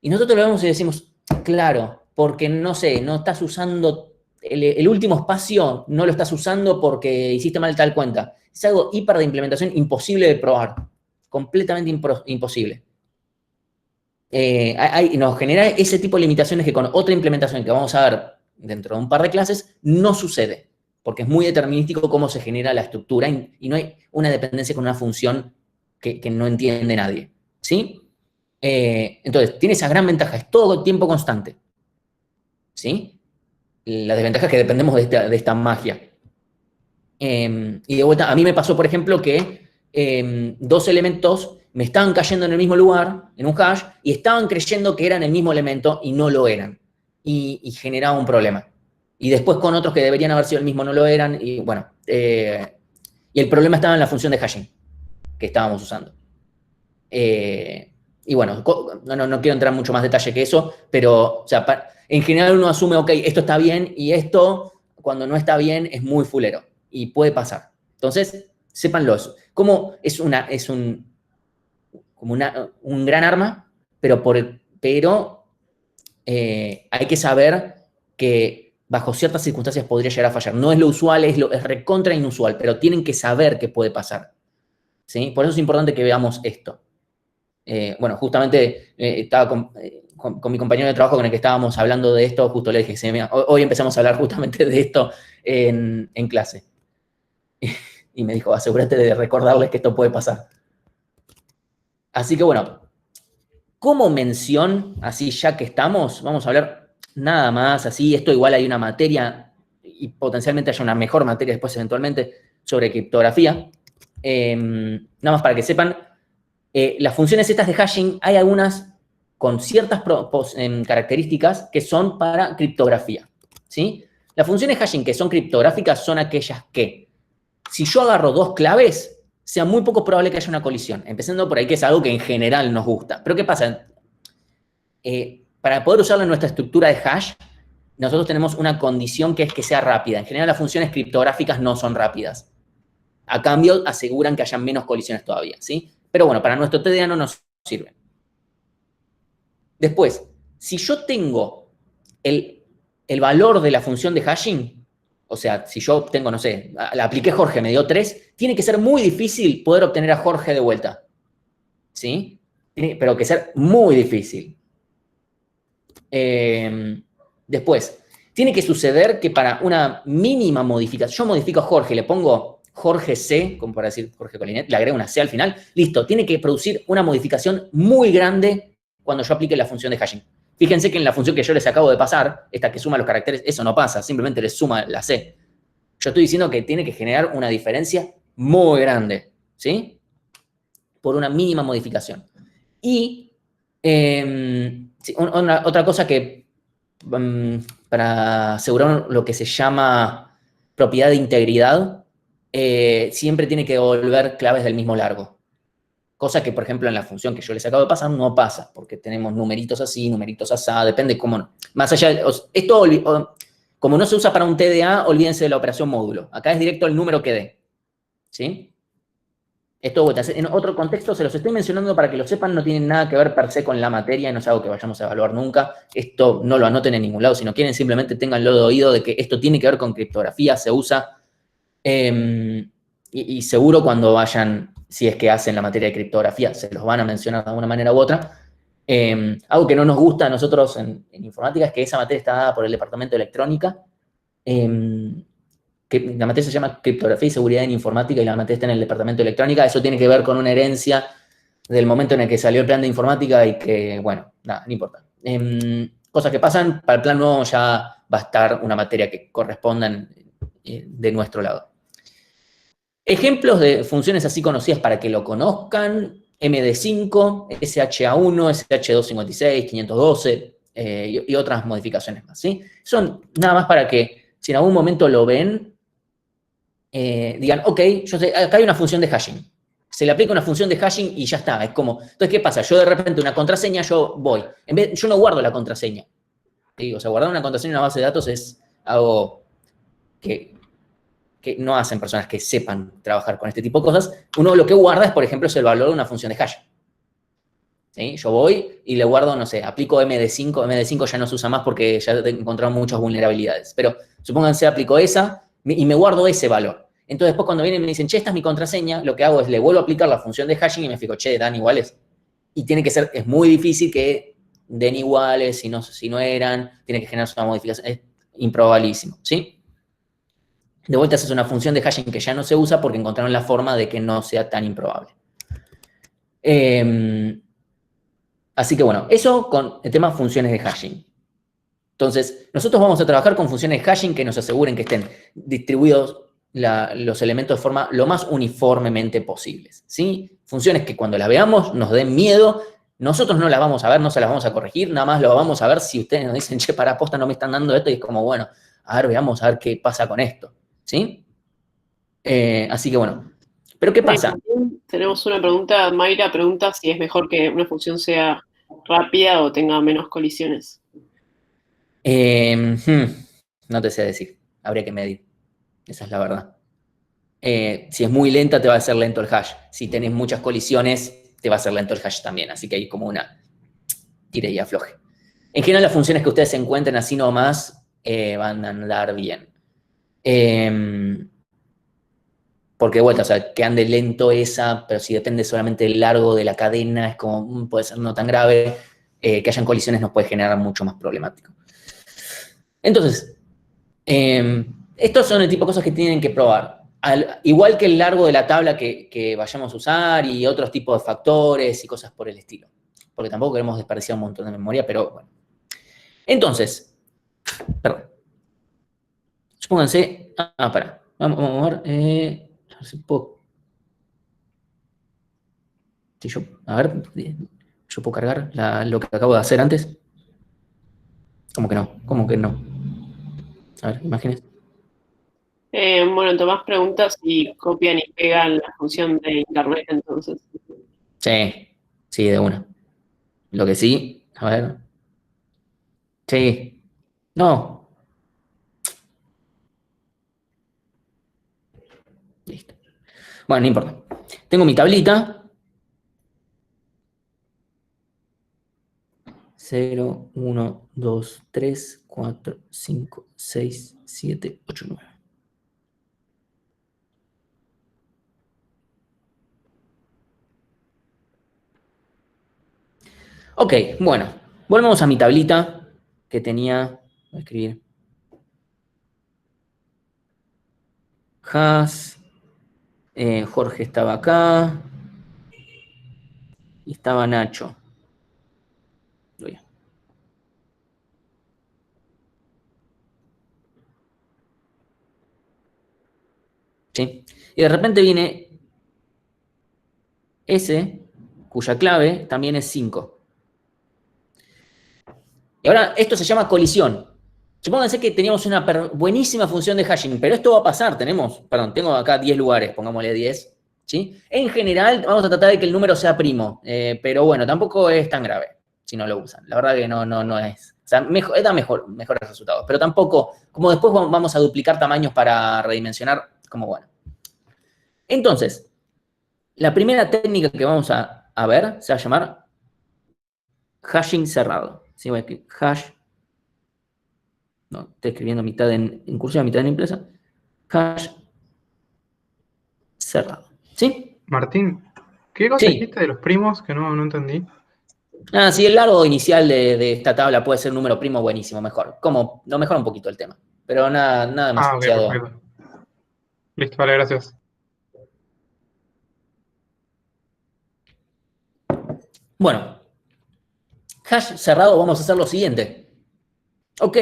Y nosotros lo vemos y decimos, claro, porque no sé, no estás usando el último espacio, no lo estás usando porque hiciste mal tal cuenta. Es algo hiper de implementación imposible de probar. Completamente imposible. nos genera ese tipo de limitaciones que con otra implementación que vamos a ver dentro de un par de clases no sucede, porque es muy determinístico cómo se genera la estructura y no hay una dependencia con una función que no entiende nadie, ¿sí? Entonces, tiene esa gran ventaja, es todo tiempo constante, ¿sí? La desventaja es que dependemos de esta magia. Y de vuelta, a mí me pasó, por ejemplo, que dos elementos me estaban cayendo en el mismo lugar, en un hash, y estaban creyendo que eran el mismo elemento y no lo eran. Y generaba un problema. Y después con otros que deberían haber sido el mismo no lo eran, y bueno. Y el problema estaba en la función de hashing que estábamos usando. Y bueno, no quiero entrar en mucho más detalle que eso, pero o sea, en general uno asume, ok, esto está bien, y esto, cuando no está bien, es muy fulero. Y puede pasar. Entonces, sépanlo eso. Como es un gran arma, pero hay que saber que bajo ciertas circunstancias podría llegar a fallar. No es lo usual, es recontra inusual, pero tienen que saber que puede pasar, ¿sí? Por eso es importante que veamos esto. Bueno, justamente estaba con mi compañero de trabajo con el que estábamos hablando de esto, justo le dije, mira, hoy empezamos a hablar justamente de esto en clase. Y me dijo, asegúrate de recordarles que esto puede pasar. Así que bueno, como mención, así ya que estamos, vamos a hablar nada más, así, esto igual hay una materia, y potencialmente haya una mejor materia después eventualmente, sobre criptografía. Nada más para que sepan, las funciones estas de hashing, hay algunas con ciertas características que son para criptografía, ¿sí? Las funciones hashing que son criptográficas son aquellas que, si yo agarro dos claves, sea muy poco probable que haya una colisión. Empezando por ahí, que es algo que en general nos gusta. Pero ¿qué pasa? Para poder usarlo en nuestra estructura de hash, nosotros tenemos una condición que es que sea rápida. En general, las funciones criptográficas no son rápidas. A cambio, aseguran que haya menos colisiones todavía, ¿sí? Pero bueno, para nuestro TDA no nos sirve. Después, si yo tengo el valor de la función de hashing, o sea, si yo tengo, no sé, la apliqué Jorge, me dio 3, tiene que ser muy difícil poder obtener a Jorge de vuelta, ¿sí? Pero que ser muy difícil. Después, tiene que suceder que para una mínima modificación, yo modifico a Jorge, le pongo Jorge C, como para decir Jorge Colinet, le agrego una C al final, listo, tiene que producir una modificación muy grande cuando yo aplique la función de hashing. Fíjense que en la función que yo les acabo de pasar, esta que suma los caracteres, eso no pasa, simplemente les suma la C. Yo estoy diciendo que tiene que generar una diferencia muy grande, ¿sí? Por una mínima modificación. Y otra cosa que, para asegurar lo que se llama propiedad de integridad, siempre tiene que devolver claves del mismo largo. Cosa que, por ejemplo, en la función que yo les acabo de pasar no pasa, porque tenemos numeritos así, numeritos asá, depende cómo. Más allá, esto, como no se usa para un TDA, olvídense de la operación módulo. Acá es directo el número que dé, ¿sí? Esto, en otro contexto, se los estoy mencionando para que lo sepan, no tiene nada que ver per se con la materia, no es algo que vayamos a evaluar nunca. Esto no lo anoten en ningún lado, si no quieren, simplemente tenganlo de oído de que esto tiene que ver con criptografía, se usa, y seguro cuando vayan, si es que hacen la materia de criptografía, se los van a mencionar de alguna manera u otra. Algo que no nos gusta a nosotros en informática es que esa materia está dada por el departamento de electrónica, que la materia se llama criptografía y seguridad en informática y la materia está en el departamento de electrónica. Eso tiene que ver con una herencia del momento en el que salió el plan de informática y que, bueno, nada, no importa. Cosas que pasan, para el plan nuevo ya va a estar una materia que correspondan de nuestro lado. Ejemplos de funciones así conocidas para que lo conozcan: MD5, SHA1, SH256, 512 y otras modificaciones más, ¿sí? Son nada más para que, si en algún momento lo ven, digan, ok, yo sé, acá hay una función de hashing. Se le aplica una función de hashing y ya está. Es como, entonces, ¿qué pasa? Yo de repente una contraseña, yo voy. Yo no guardo la contraseña. ¿Sí? O sea, guardar una contraseña en una base de datos es algo que no hacen personas que sepan trabajar con este tipo de cosas. Uno lo que guarda es, por ejemplo, es el valor de una función de hash. ¿Sí? Yo voy y le guardo, no sé, aplico MD5. MD5 ya no se usa más porque ya he encontrado muchas vulnerabilidades. Pero supónganse, aplico esa y me guardo ese valor. Entonces, después cuando vienen y me dicen, che, esta es mi contraseña, lo que hago es le vuelvo a aplicar la función de hashing y me fijo, che, dan iguales. y tiene que ser, es muy difícil que den iguales, si no eran, tiene que generarse una modificación, es improbabilísimo, ¿sí? De vuelta, esa es una función de hashing que ya no se usa porque encontraron la forma de que no sea tan improbable. Así que bueno, eso con el tema funciones de hashing. Entonces, nosotros vamos a trabajar con funciones de hashing que nos aseguren que estén distribuidos los elementos de forma lo más uniformemente posibles, ¿sí? Funciones que cuando las veamos nos den miedo, nosotros no las vamos a ver, no se las vamos a corregir, nada más lo vamos a ver si ustedes nos dicen, che, para posta no me están dando esto, y es como, bueno, a ver, veamos a ver qué pasa con esto, ¿sí? Así que bueno, ¿pero qué pasa? Tenemos una pregunta, Mayra pregunta si es mejor que una función sea rápida o tenga menos colisiones. No te sé decir, habría que medir, esa es la verdad. Si es muy lenta te va a hacer lento el hash, si tenés muchas colisiones te va a hacer lento el hash también, así que hay como una tire y afloje. En general las funciones que ustedes encuentren así nomás van a andar bien. Porque de vuelta, o sea, que ande lento esa, pero si depende solamente del largo de la cadena, es como, puede ser no tan grave, que hayan colisiones nos puede generar mucho más problemático. Entonces, estos son el tipo de cosas que tienen que probar. Igual que el largo de la tabla que vayamos a usar y otros tipos de factores y cosas por el estilo. Porque tampoco queremos desperdiciar un montón de memoria, pero bueno. Entonces, perdón. Supónganse, pará. Vamos a ver, a ver si puedo. Si yo, a ver, yo puedo cargar lo que acabo de hacer antes. ¿Cómo que no? ¿Cómo que no? A ver, imágenes. Bueno, Tomás pregunta si copian y pegan la función de internet, entonces. Sí, de una. Lo que sí, a ver. Sí. No. Listo. Bueno, no importa. Tengo mi tablita. 0, 1, 2, 3, 4, 5, 6, 7, 8, 9. Ok, bueno. Volvemos a mi tablita que tenía. Voy a escribir. Has. Jorge estaba acá. Y estaba Nacho. ¿Sí? Y de repente viene S, cuya clave también es 5. Y ahora esto se llama colisión. Supónganse que teníamos una buenísima función de hashing, pero esto va a pasar. Tengo acá 10 lugares, pongámosle 10. ¿Sí? En general vamos a tratar de que el número sea primo, pero bueno, tampoco es tan grave si no lo usan. La verdad que no es. O sea, da mejores resultados, pero tampoco, como después vamos a duplicar tamaños para redimensionar, como bueno. Entonces, la primera técnica que vamos a ver se va a llamar hashing cerrado. ¿Sí? Voy a escribir hash. No, estoy escribiendo mitad en cursiva, mitad en impresa. Hash cerrado. ¿Sí? Martín, ¿qué cosa Sí. dijiste de los primos que no entendí? Sí, el largo inicial de esta tabla puede ser número primo buenísimo, mejor. Como, no mejora un poquito el tema. Pero nada Ok, demasiado. perfecto. Listo, vale, gracias. Bueno, hash cerrado, vamos a hacer lo siguiente. Ok,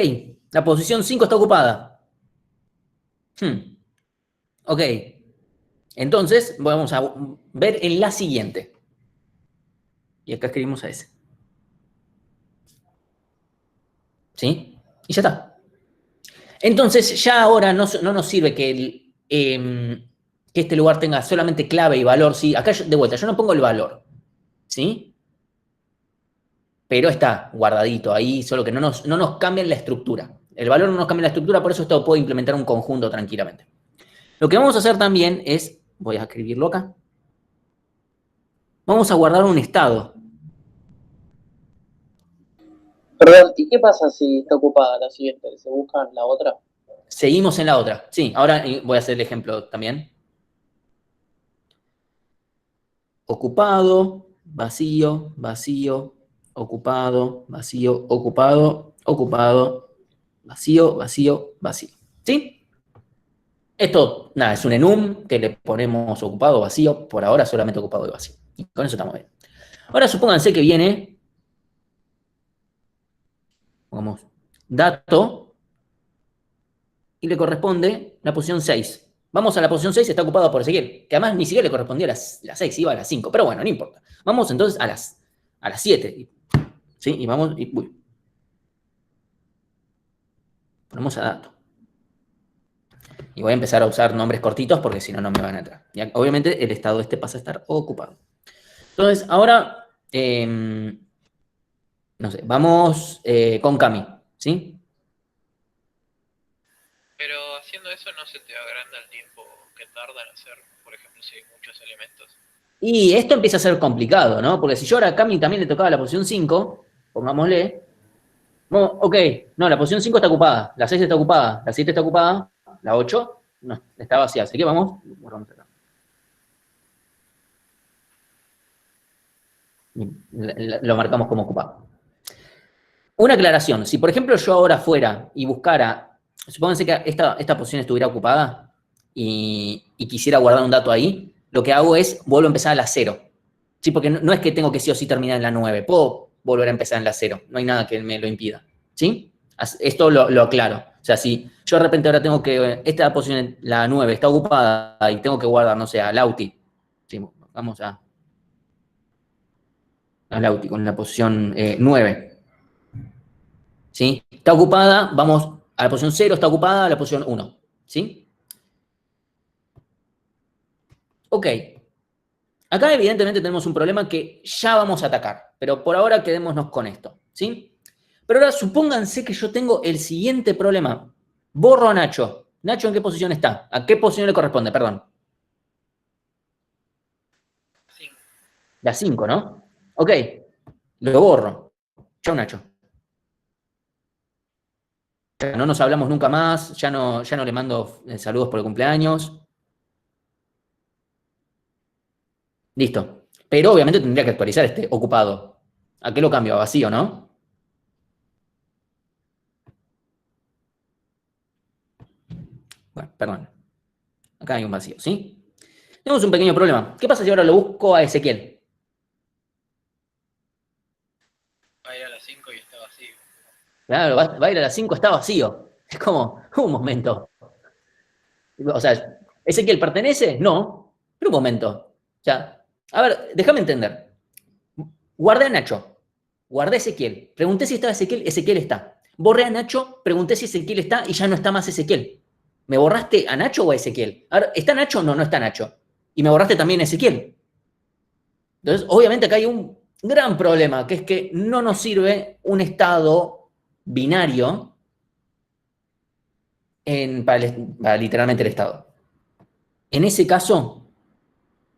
la posición 5 está ocupada. Ok, entonces vamos a ver en la siguiente. Y acá escribimos a S. ¿Sí? Y ya está. Entonces, ya ahora no nos sirve que este lugar tenga solamente clave y valor. ¿Sí? Acá, de vuelta, yo no pongo el valor. ¿Sí? Pero está guardadito ahí, solo que no nos cambia la estructura. El valor no nos cambia la estructura, por eso esto puede implementar un conjunto tranquilamente. Lo que vamos a hacer también es, voy a escribirlo acá, vamos a guardar un estado. Perdón, ¿y qué pasa si está ocupada la siguiente? ¿Se buscan la otra? Seguimos en la otra. Sí, ahora voy a hacer el ejemplo también. Ocupado. vacío, vacío, ocupado, vacío, ocupado, ocupado, vacío, vacío, vacío. ¿Sí? Esto, nada, es un enum que le ponemos ocupado, vacío, por ahora solamente ocupado y vacío. Y con eso estamos bien. Ahora supónganse que viene, pongamos, dato, y le corresponde la posición 6. Vamos a la posición 6, está ocupada por Ezequiel, que además ni siquiera le correspondía a la 6, iba a la 5, pero bueno, no importa. Vamos entonces a las 7. ¿Sí? Y vamos, y uy. Ponemos a dato. Y voy a empezar a usar nombres cortitos porque si no, no me van a entrar. Y obviamente el estado este pasa a estar ocupado. Entonces, ahora, no sé, vamos con Cami, ¿sí? Pero haciendo eso no se te agranda el tiempo que tarda en hacer, por ejemplo, si hay muchos elementos. Y esto empieza a ser complicado, ¿no? Porque si yo ahora a Cami también le tocaba la posición 5, pongámosle, bueno, ok, no, la posición 5 está ocupada, la 6 está ocupada, la 7 está ocupada, la 8 no, está vacía, así que vamos acá. Lo marcamos como ocupado. Una aclaración, si por ejemplo yo ahora fuera y buscara, supónganse que esta posición estuviera ocupada y quisiera guardar un dato ahí, lo que hago es vuelvo a empezar a la 0. ¿Sí? Porque no es que tengo que sí o sí terminar en la 9, puedo volver a empezar en la 0, no hay nada que me lo impida. ¿Sí? Esto lo aclaro. O sea, si yo de repente ahora tengo que, esta posición, la 9, está ocupada y tengo que guardar, no sé, a Lauti. ¿Sí? Vamos a Lauti con la posición 9. ¿Sí? Está ocupada, vamos a la posición 0, está ocupada, a la posición 1. ¿Sí? Ok. Acá evidentemente tenemos un problema que ya vamos a atacar, pero por ahora quedémonos con esto. ¿Sí? Pero ahora supónganse que yo tengo el siguiente problema. Borro a Nacho. ¿Nacho en qué posición está? ¿A qué posición le corresponde? Perdón. 5. La 5, ¿no? Ok. Lo borro. Chau, Nacho. No nos hablamos nunca más. Ya no le mando saludos por el cumpleaños. Listo. Pero obviamente tendría que actualizar este ocupado. ¿A qué lo cambio? A vacío, ¿no? Bueno, perdón. Acá hay un vacío, ¿sí? Tenemos un pequeño problema. ¿Qué pasa si ahora lo busco a Ezequiel? Va a ir a las 5 y está vacío. Claro, va a ir a las 5, está vacío. Es como, un momento. O sea, ¿Ezequiel pertenece? No. Pero un momento. O sea, a ver, déjame entender. Guardé a Nacho. Guardé a Ezequiel. Pregunté si estaba Ezequiel, Ezequiel está. Borré a Nacho, pregunté si Ezequiel está y ya no está más Ezequiel. ¿Me borraste a Nacho o a Ezequiel? A ver, ¿está Nacho? No, no está Nacho. Y me borraste también a Ezequiel. Entonces, obviamente acá hay un gran problema, que es que no nos sirve un estado binario para literalmente el estado. En ese caso,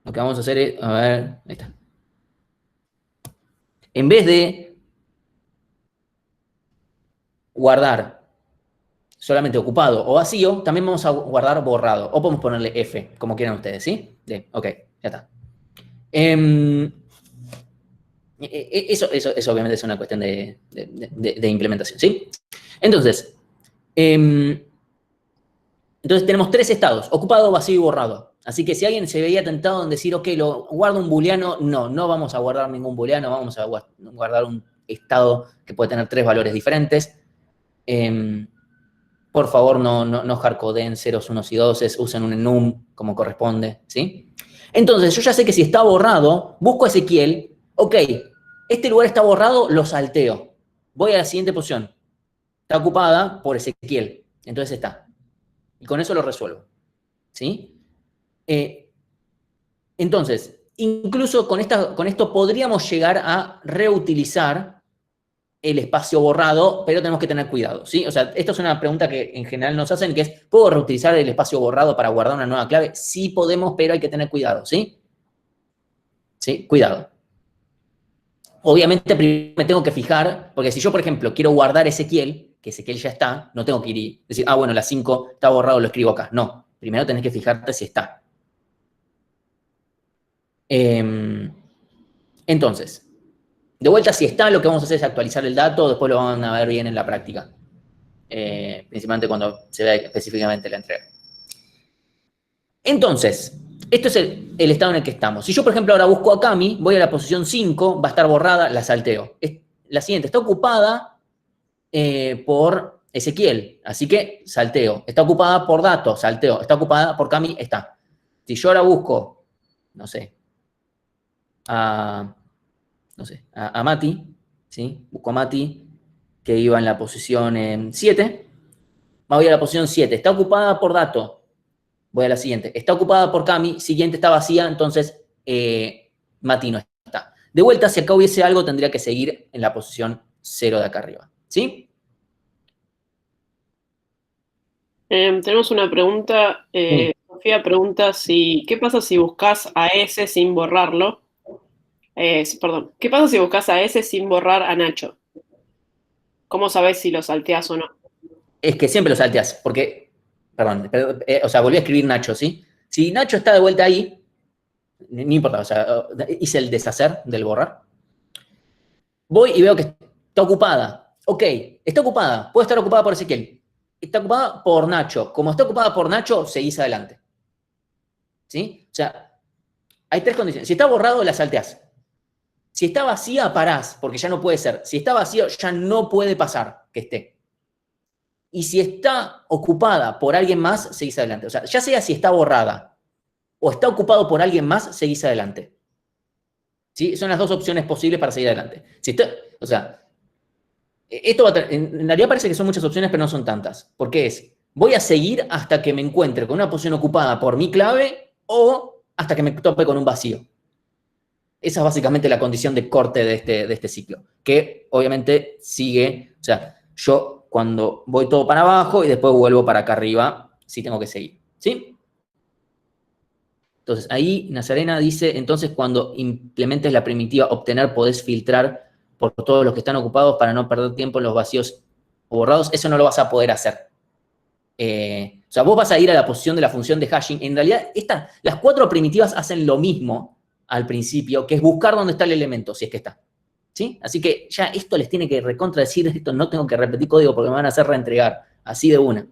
lo que vamos a hacer es, a ver, ahí está. En vez de guardar solamente ocupado o vacío, también vamos a guardar borrado. O podemos ponerle F, como quieran ustedes, ¿sí? Ok, ya está. Eso obviamente es una cuestión de implementación, ¿sí? Entonces tenemos 3 estados, ocupado, vacío y borrado. Así que si alguien se veía tentado en decir, ok, lo guardo un booleano, no vamos a guardar ningún booleano, vamos a guardar un estado que puede tener 3 valores diferentes. Por favor, no hardcodeen ceros, unos y doses, usen un enum como corresponde, ¿sí? Entonces, yo ya sé que si está borrado, busco a Ezequiel, ok, este lugar está borrado, lo salteo. Voy a la siguiente posición. Está ocupada por Ezequiel, entonces está. Y con eso lo resuelvo, ¿sí? Entonces, incluso con esto podríamos llegar a reutilizar el espacio borrado, pero tenemos que tener cuidado, ¿sí? O sea, esto es una pregunta que en general nos hacen, que es, ¿puedo reutilizar el espacio borrado para guardar una nueva clave? Sí podemos, pero hay que tener cuidado, ¿sí? ¿Sí? Cuidado. Obviamente primero me tengo que fijar, porque si yo, por ejemplo, quiero guardar Ezequiel, que Ezequiel ya está, no tengo que ir y decir, bueno, la 5 está borrado, lo escribo acá. No, primero tenés que fijarte si está. Entonces, de vuelta, si está, lo que vamos a hacer es actualizar el dato, después lo van a ver bien en la práctica. Principalmente cuando se vea específicamente la entrega. Entonces, esto es el estado en el que estamos. Si yo, por ejemplo, ahora busco a Cami, voy a la posición 5, va a estar borrada, la salteo. La siguiente está ocupada por Ezequiel, así que salteo. Está ocupada por Dato, salteo. Está ocupada por Cami, está. Si yo ahora busco, no sé, a Mati, ¿sí? Busco a Mati, que iba en la posición 7, voy a la posición 7. Está ocupada por Dato. Voy a la siguiente. Está ocupada por Cami, siguiente está vacía, entonces Mati no está. De vuelta, si acá hubiese algo, tendría que seguir en la posición 0 de acá arriba. ¿Sí? Tenemos una pregunta. Sofía pregunta ¿qué pasa si buscas a S sin borrarlo? Perdón. ¿Qué pasa si buscas a S sin borrar a Nacho? ¿Cómo sabes si lo salteás o no? Es que siempre lo salteás, porque, perdón, volví a escribir Nacho, ¿sí? Si Nacho está de vuelta ahí, no importa, hice el deshacer del borrar. Voy y veo que está ocupada. Ok, está ocupada. Puede estar ocupada por Ezequiel. Está ocupada por Nacho. Como está ocupada por Nacho, seguís adelante. ¿Sí? O sea, hay 3 condiciones. Si está borrado, la salteás. Si está vacía, parás, porque ya no puede ser. Si está vacío, ya no puede pasar que esté. Y si está ocupada por alguien más, seguís adelante. O sea, ya sea si está borrada o está ocupado por alguien más, seguís adelante. ¿Sí? Son las 2 opciones posibles para seguir adelante. Si está, o sea, esto en realidad parece que son muchas opciones, pero no son tantas. Porque voy a seguir hasta que me encuentre con una posición ocupada por mi clave o hasta que me tope con un vacío. Esa es básicamente la condición de corte de este ciclo, que obviamente sigue, o sea, yo cuando voy todo para abajo y después vuelvo para acá arriba, sí tengo que seguir, ¿sí? Entonces, ahí Nazarena dice, entonces cuando implementes la primitiva obtener, podés filtrar por todos los que están ocupados para no perder tiempo en los vacíos o borrados. Eso no lo vas a poder hacer. O sea, vos vas a ir a la posición de la función de hashing. En realidad, las 4 primitivas hacen lo mismo al principio, que es buscar dónde está el elemento, si es que está. ¿Sí? Así que ya esto les tiene que recontradecir, esto no tengo que repetir código porque me van a hacer reentregar, así de una.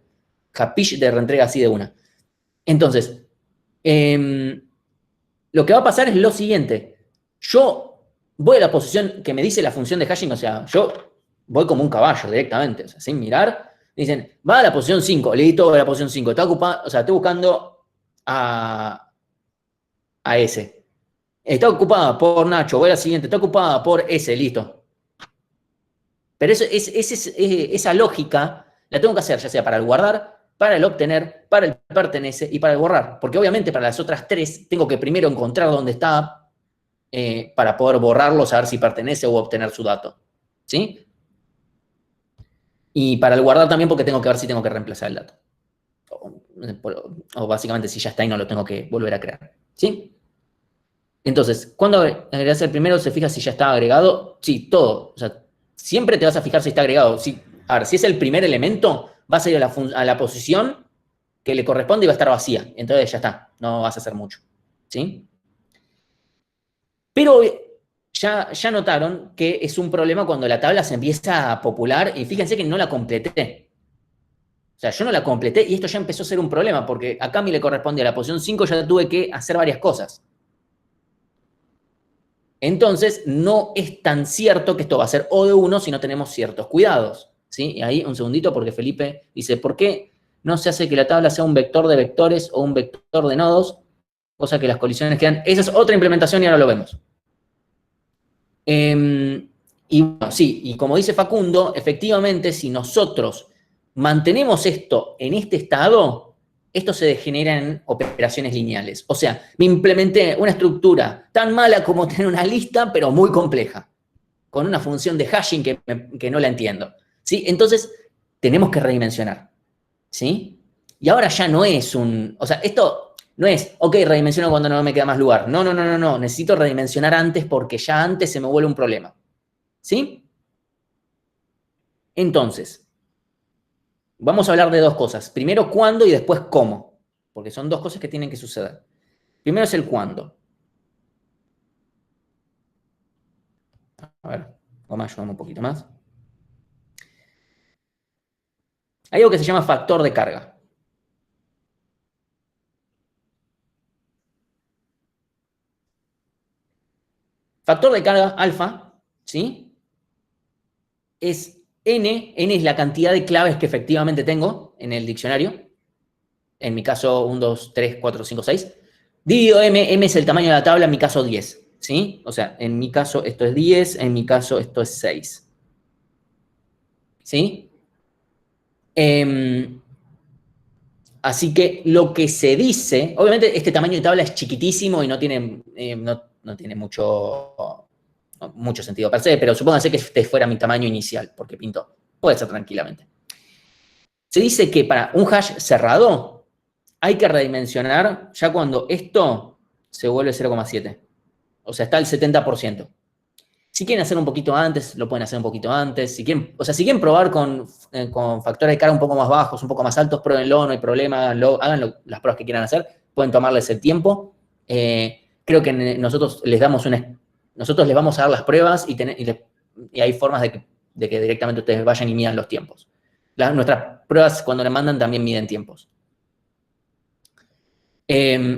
Capiche de reentrega así de una. Entonces, lo que va a pasar es lo siguiente. Yo voy a la posición que me dice la función de hashing, o sea, yo voy como un caballo directamente, o sea, sin mirar. Dicen, va a la posición 5, listo, va a la posición 5. Está ocupado, o sea, estoy buscando a S. Está ocupada por Nacho, voy a la siguiente, está ocupada por S, listo. Pero esa lógica la tengo que hacer, ya sea para el guardar, para el obtener, para el pertenece y para el borrar. Porque obviamente para las otras 3 tengo que primero encontrar dónde está para poder borrarlo, saber si pertenece o obtener su dato. ¿Sí? Y para el guardar también porque tengo que ver si tengo que reemplazar el dato. O básicamente si ya está y no lo tengo que volver a crear. ¿Sí? Entonces, cuando agregas el primero, se fija si ya está agregado. Sí, todo. O sea, siempre te vas a fijar si está agregado. A ver, si es el primer elemento, vas a ir a la posición que le corresponde y va a estar vacía. Entonces ya está, no vas a hacer mucho. ¿Sí? Pero ya notaron que es un problema cuando la tabla se empieza a popular y fíjense que no la completé. O sea, yo no la completé y esto ya empezó a ser un problema porque a Cami le corresponde a la posición 5, ya tuve que hacer varias cosas. Entonces, no es tan cierto que esto va a ser O de 1 si no tenemos ciertos cuidados. ¿Sí? Y ahí, un segundito, porque Felipe dice, ¿por qué no se hace que la tabla sea un vector de vectores o un vector de nodos? Cosa que las colisiones quedan... Esa es otra implementación y ahora lo vemos. Y bueno, sí, y como dice Facundo, efectivamente, si nosotros mantenemos esto en este estado, esto se degenera en operaciones lineales. O sea, me implementé una estructura tan mala como tener una lista, pero muy compleja, con una función de hashing que no la entiendo. ¿Sí? Entonces, tenemos que redimensionar. ¿Sí? Y ahora ya no es o sea, esto no es, ok, redimensiono cuando no me queda más lugar. No. Necesito redimensionar antes porque ya antes se me vuelve un problema. ¿Sí? Entonces, vamos a hablar de 2 cosas. Primero, cuándo y después cómo. Porque son 2 cosas que tienen que suceder. Primero es el cuándo. A ver, vamos a ayudarme un poquito más. Hay algo que se llama factor de carga. Factor de carga alfa, ¿sí? Es n es la cantidad de claves que efectivamente tengo en el diccionario. En mi caso, 1, 2, 3, 4, 5, 6. Dividido m es el tamaño de la tabla, en mi caso 10, ¿sí? O sea, en mi caso esto es 10, en mi caso esto es 6. ¿Sí? Así que lo que se dice, obviamente este tamaño de tabla es chiquitísimo y no tiene, no tiene mucho sentido per se, pero supónganse que este fuera mi tamaño inicial, porque pintó. Puede ser tranquilamente. Se dice que para un hash cerrado hay que redimensionar ya cuando esto se vuelve 0,7. O sea, está al 70%. Si quieren hacer un poquito antes, lo pueden hacer un poquito antes. Si quieren, o sea, si quieren probar con factores de carga un poco más bajos, un poco más altos, pruébenlo, no hay problema, hagan las pruebas que quieran hacer, pueden tomarles el tiempo. Creo que nosotros les vamos a dar las pruebas y hay formas de que directamente ustedes vayan y midan los tiempos. Nuestras pruebas, cuando le mandan, también miden tiempos.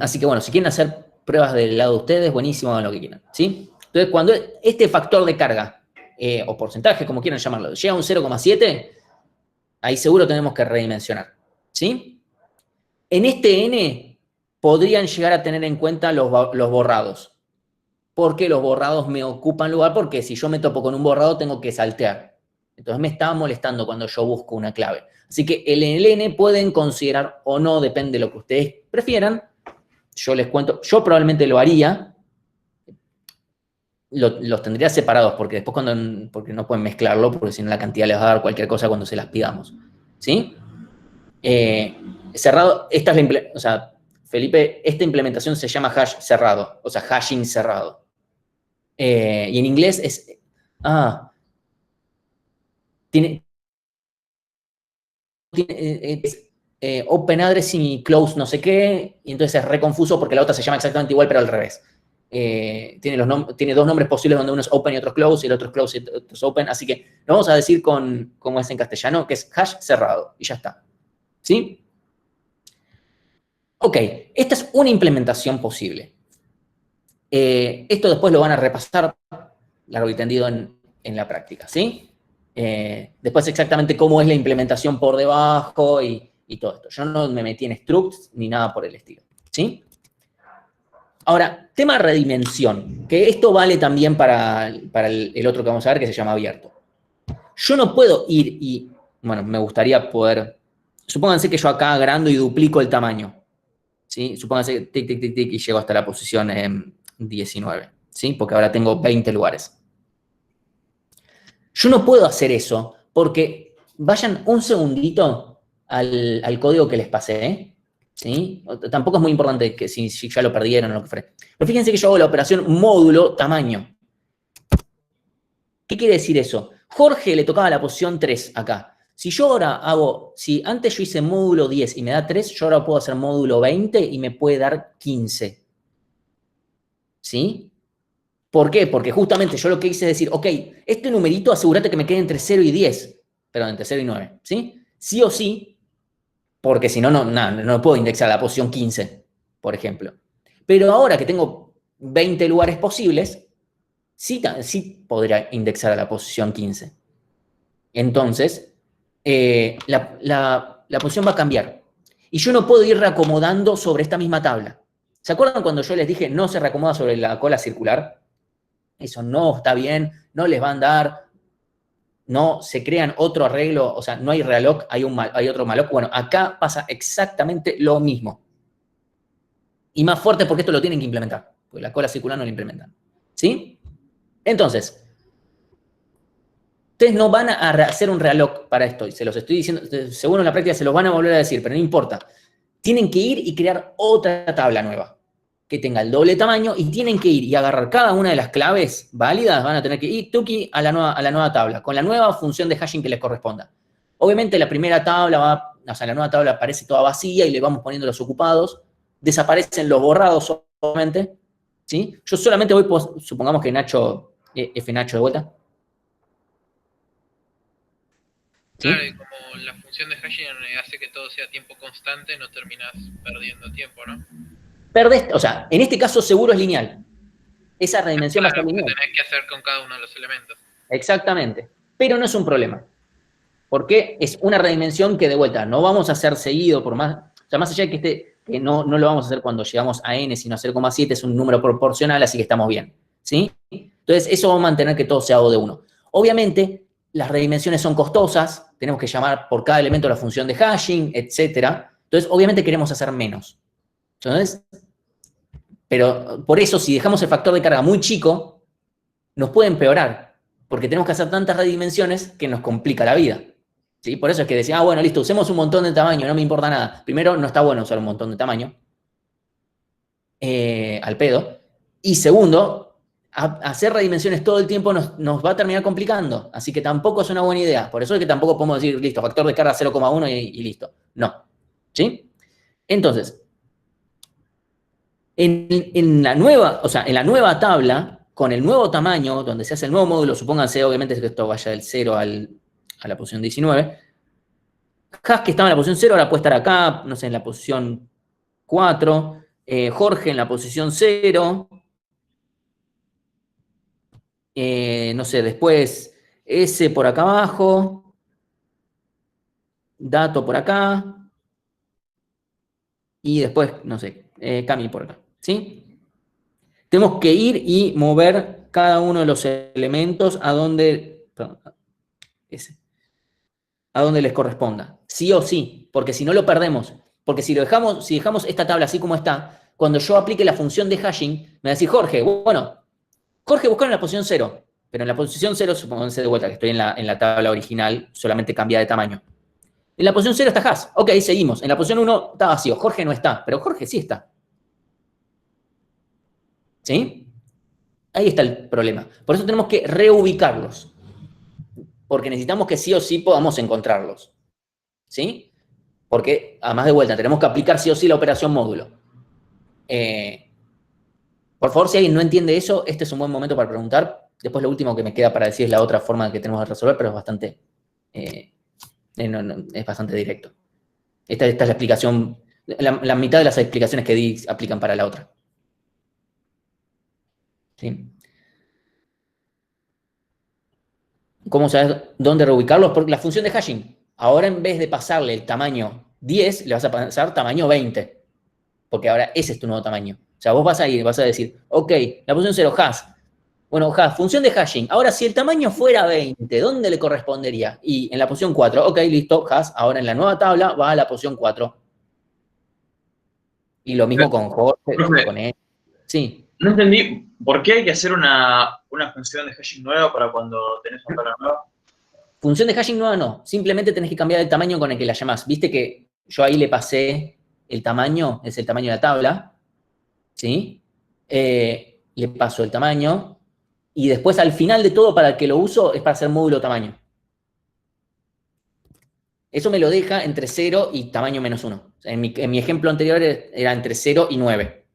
Así que bueno, si quieren hacer pruebas del lado de ustedes, buenísimo, hagan lo que quieran, ¿sí? Entonces, cuando este factor de carga, o porcentaje, como quieran llamarlo, llega a un 0,7, ahí seguro tenemos que redimensionar, ¿sí? En este n podrían llegar a tener en cuenta los borrados, porque los borrados me ocupan lugar, porque si yo me topo con un borrado tengo que saltear. Entonces me está molestando cuando yo busco una clave. Así que el n pueden considerar o no, depende de lo que ustedes prefieran. Yo les cuento, yo probablemente lo haría. Los tendría separados, porque después porque no pueden mezclarlo, porque si no la cantidad les va a dar cualquier cosa cuando se las pidamos. ¿Sí? Cerrado, o sea, Felipe, esta implementación se llama hash cerrado, o sea, hashing cerrado. Y en inglés es... open address y close no sé qué, y entonces es re confuso porque la otra se llama exactamente igual, pero al revés. Tiene dos nombres posibles donde uno es open y otro es close, y el otro es close y el otro es open, así que lo vamos a decir como es en castellano, que es hash cerrado, y ya está. ¿Sí? Ok, esta es una implementación posible. Esto después lo van a repasar, largo y tendido, en la práctica, ¿sí? Después exactamente cómo es la implementación por debajo y todo esto. Yo no me metí en structs ni nada por el estilo, ¿sí? Ahora, tema redimensión, que esto vale también para el otro que vamos a ver, que se llama abierto. Yo no puedo ir y, bueno, me gustaría poder, supónganse que yo acá agrando y duplico el tamaño, ¿sí? Supónganse que tic, tic, tic, tic, y llego hasta la posición 19, ¿sí? Porque ahora tengo 20 lugares. Yo no puedo hacer eso porque vayan un segundito al código que les pasé, ¿sí? Tampoco es muy importante que si ya lo perdieron o lo que fuera. Pero fíjense que yo hago la operación módulo tamaño. ¿Qué quiere decir eso? Jorge le tocaba la posición 3 acá. Si yo ahora si antes yo hice módulo 10 y me da 3, yo ahora puedo hacer módulo 20 y me puede dar 15. ¿Sí? ¿Por qué? Porque justamente yo lo que hice es decir, ok, este numerito asegúrate que me quede entre 0 y 10. Perdón, entre 0 y 9. ¿Sí? Sí o sí, porque si no, no puedo indexar a la posición 15, por ejemplo. Pero ahora que tengo 20 lugares posibles, sí podría indexar a la posición 15. Entonces, la posición va a cambiar. Y yo no puedo ir reacomodando sobre esta misma tabla. ¿Se acuerdan cuando yo les dije no se reacomoda sobre la cola circular? Eso no está bien, no les va a andar, no se crean otro arreglo, o sea, no hay realloc, hay otro malloc. Bueno, acá pasa exactamente lo mismo. Y más fuerte porque esto lo tienen que implementar, porque la cola circular no lo implementan. ¿Sí? Entonces, ustedes no van a hacer un realloc para esto, y se los estoy diciendo, seguro en la práctica se los van a volver a decir, pero no importa. Tienen que ir y crear otra tabla nueva que tenga el doble tamaño y tienen que ir y agarrar cada una de las claves válidas, van a tener que ir tuki a la nueva tabla, con la nueva función de hashing que les corresponda. Obviamente la primera tabla la nueva tabla aparece toda vacía y le vamos poniendo los ocupados, desaparecen los borrados, obviamente, ¿sí? Yo solamente voy, supongamos que Nacho F Nacho de vuelta. ¿Sí? Claro, y como la función de hashing hace que todo sea tiempo constante, no terminas perdiendo tiempo, ¿no? Perdés, o sea, en este caso seguro es lineal. Esa redimensión va a ser Claro, porque lineal. tenés que hacer con cada uno de los elementos. Exactamente. Pero no es un problema. Porque es una redimensión que de vuelta no vamos a hacer seguido, por más, o sea, más allá de que no lo vamos a hacer cuando llegamos a n, sino a 0,7 es un número proporcional, así que estamos bien. ¿Sí? Entonces, eso va a mantener que todo sea O de 1. Obviamente, las redimensiones son costosas, tenemos que llamar por cada elemento la función de hashing, etc. Entonces, obviamente queremos hacer menos. Entonces, pero por eso, si dejamos el factor de carga muy chico, nos puede empeorar, porque tenemos que hacer tantas redimensiones que nos complica la vida. ¿Sí? Por eso es que decía, bueno, listo, usemos un montón de tamaño, no me importa nada. Primero, no está bueno usar un montón de tamaño, al pedo. Y segundo, hacer redimensiones todo el tiempo nos va a terminar complicando, así que tampoco es una buena idea. Por eso es que tampoco podemos decir, listo, factor de carga 0,1 y listo. No. ¿Sí? Entonces, en la nueva tabla, con el nuevo tamaño, donde se hace el nuevo módulo, supónganse, obviamente, que esto vaya del 0 a la posición 19, Hash, que estaba en la posición 0, ahora puede estar acá, no sé, en la posición 4, Jorge en la posición 0, no sé, después S por acá abajo, Dato por acá, y después, no sé, Cami por acá, ¿sí? Tenemos que ir y mover cada uno de los elementos a donde, perdón, a donde les corresponda, sí o sí, porque si no lo perdemos, porque si dejamos esta tabla así como está, cuando yo aplique la función de hashing, me va a decir, Jorge, bueno, Jorge buscar en la posición 0, pero en la posición 0, supónganse de vuelta que estoy en la tabla original, solamente cambia de tamaño. En la posición 0 está hash, ok, seguimos. En la posición 1 está vacío, Jorge no está, pero Jorge sí está. ¿Sí? Ahí está el problema. Por eso tenemos que reubicarlos, porque necesitamos que sí o sí podamos encontrarlos. ¿Sí? Porque, además de vuelta, tenemos que aplicar sí o sí la operación módulo. Por favor, si alguien no entiende eso, este es un buen momento para preguntar. Después lo último que me queda para decir es la otra forma que tenemos de resolver, pero es bastante, es bastante directo. Esta es la explicación, la mitad de las explicaciones que di aplican para la otra. ¿Sí? ¿Cómo saber dónde reubicarlos? Porque la función de hashing, ahora en vez de pasarle el tamaño 10, le vas a pasar tamaño 20. Porque ahora ese es tu nuevo tamaño. O sea, vos vas a ir, vas a decir, ok, la posición 0, hash. Bueno, hash, función de hashing. Ahora, si el tamaño fuera 20, ¿dónde le correspondería? Y en la posición 4, ok, listo, hash. Ahora en la nueva tabla va a la posición 4. Y lo mismo con Jorge, con él. Sí. No entendí, ¿por qué hay que hacer una función de hashing nueva para cuando tenés una tabla nueva? Función de hashing nueva no. Simplemente tenés que cambiar el tamaño con el que la llamás. Viste que yo ahí le pasé el tamaño, es el tamaño de la tabla. ¿Sí? Le paso el tamaño. Y después, al final de todo, para el que lo uso, es para hacer módulo tamaño. Eso me lo deja entre 0 y tamaño -1. O sea, en mi ejemplo anterior era entre 0 y 9.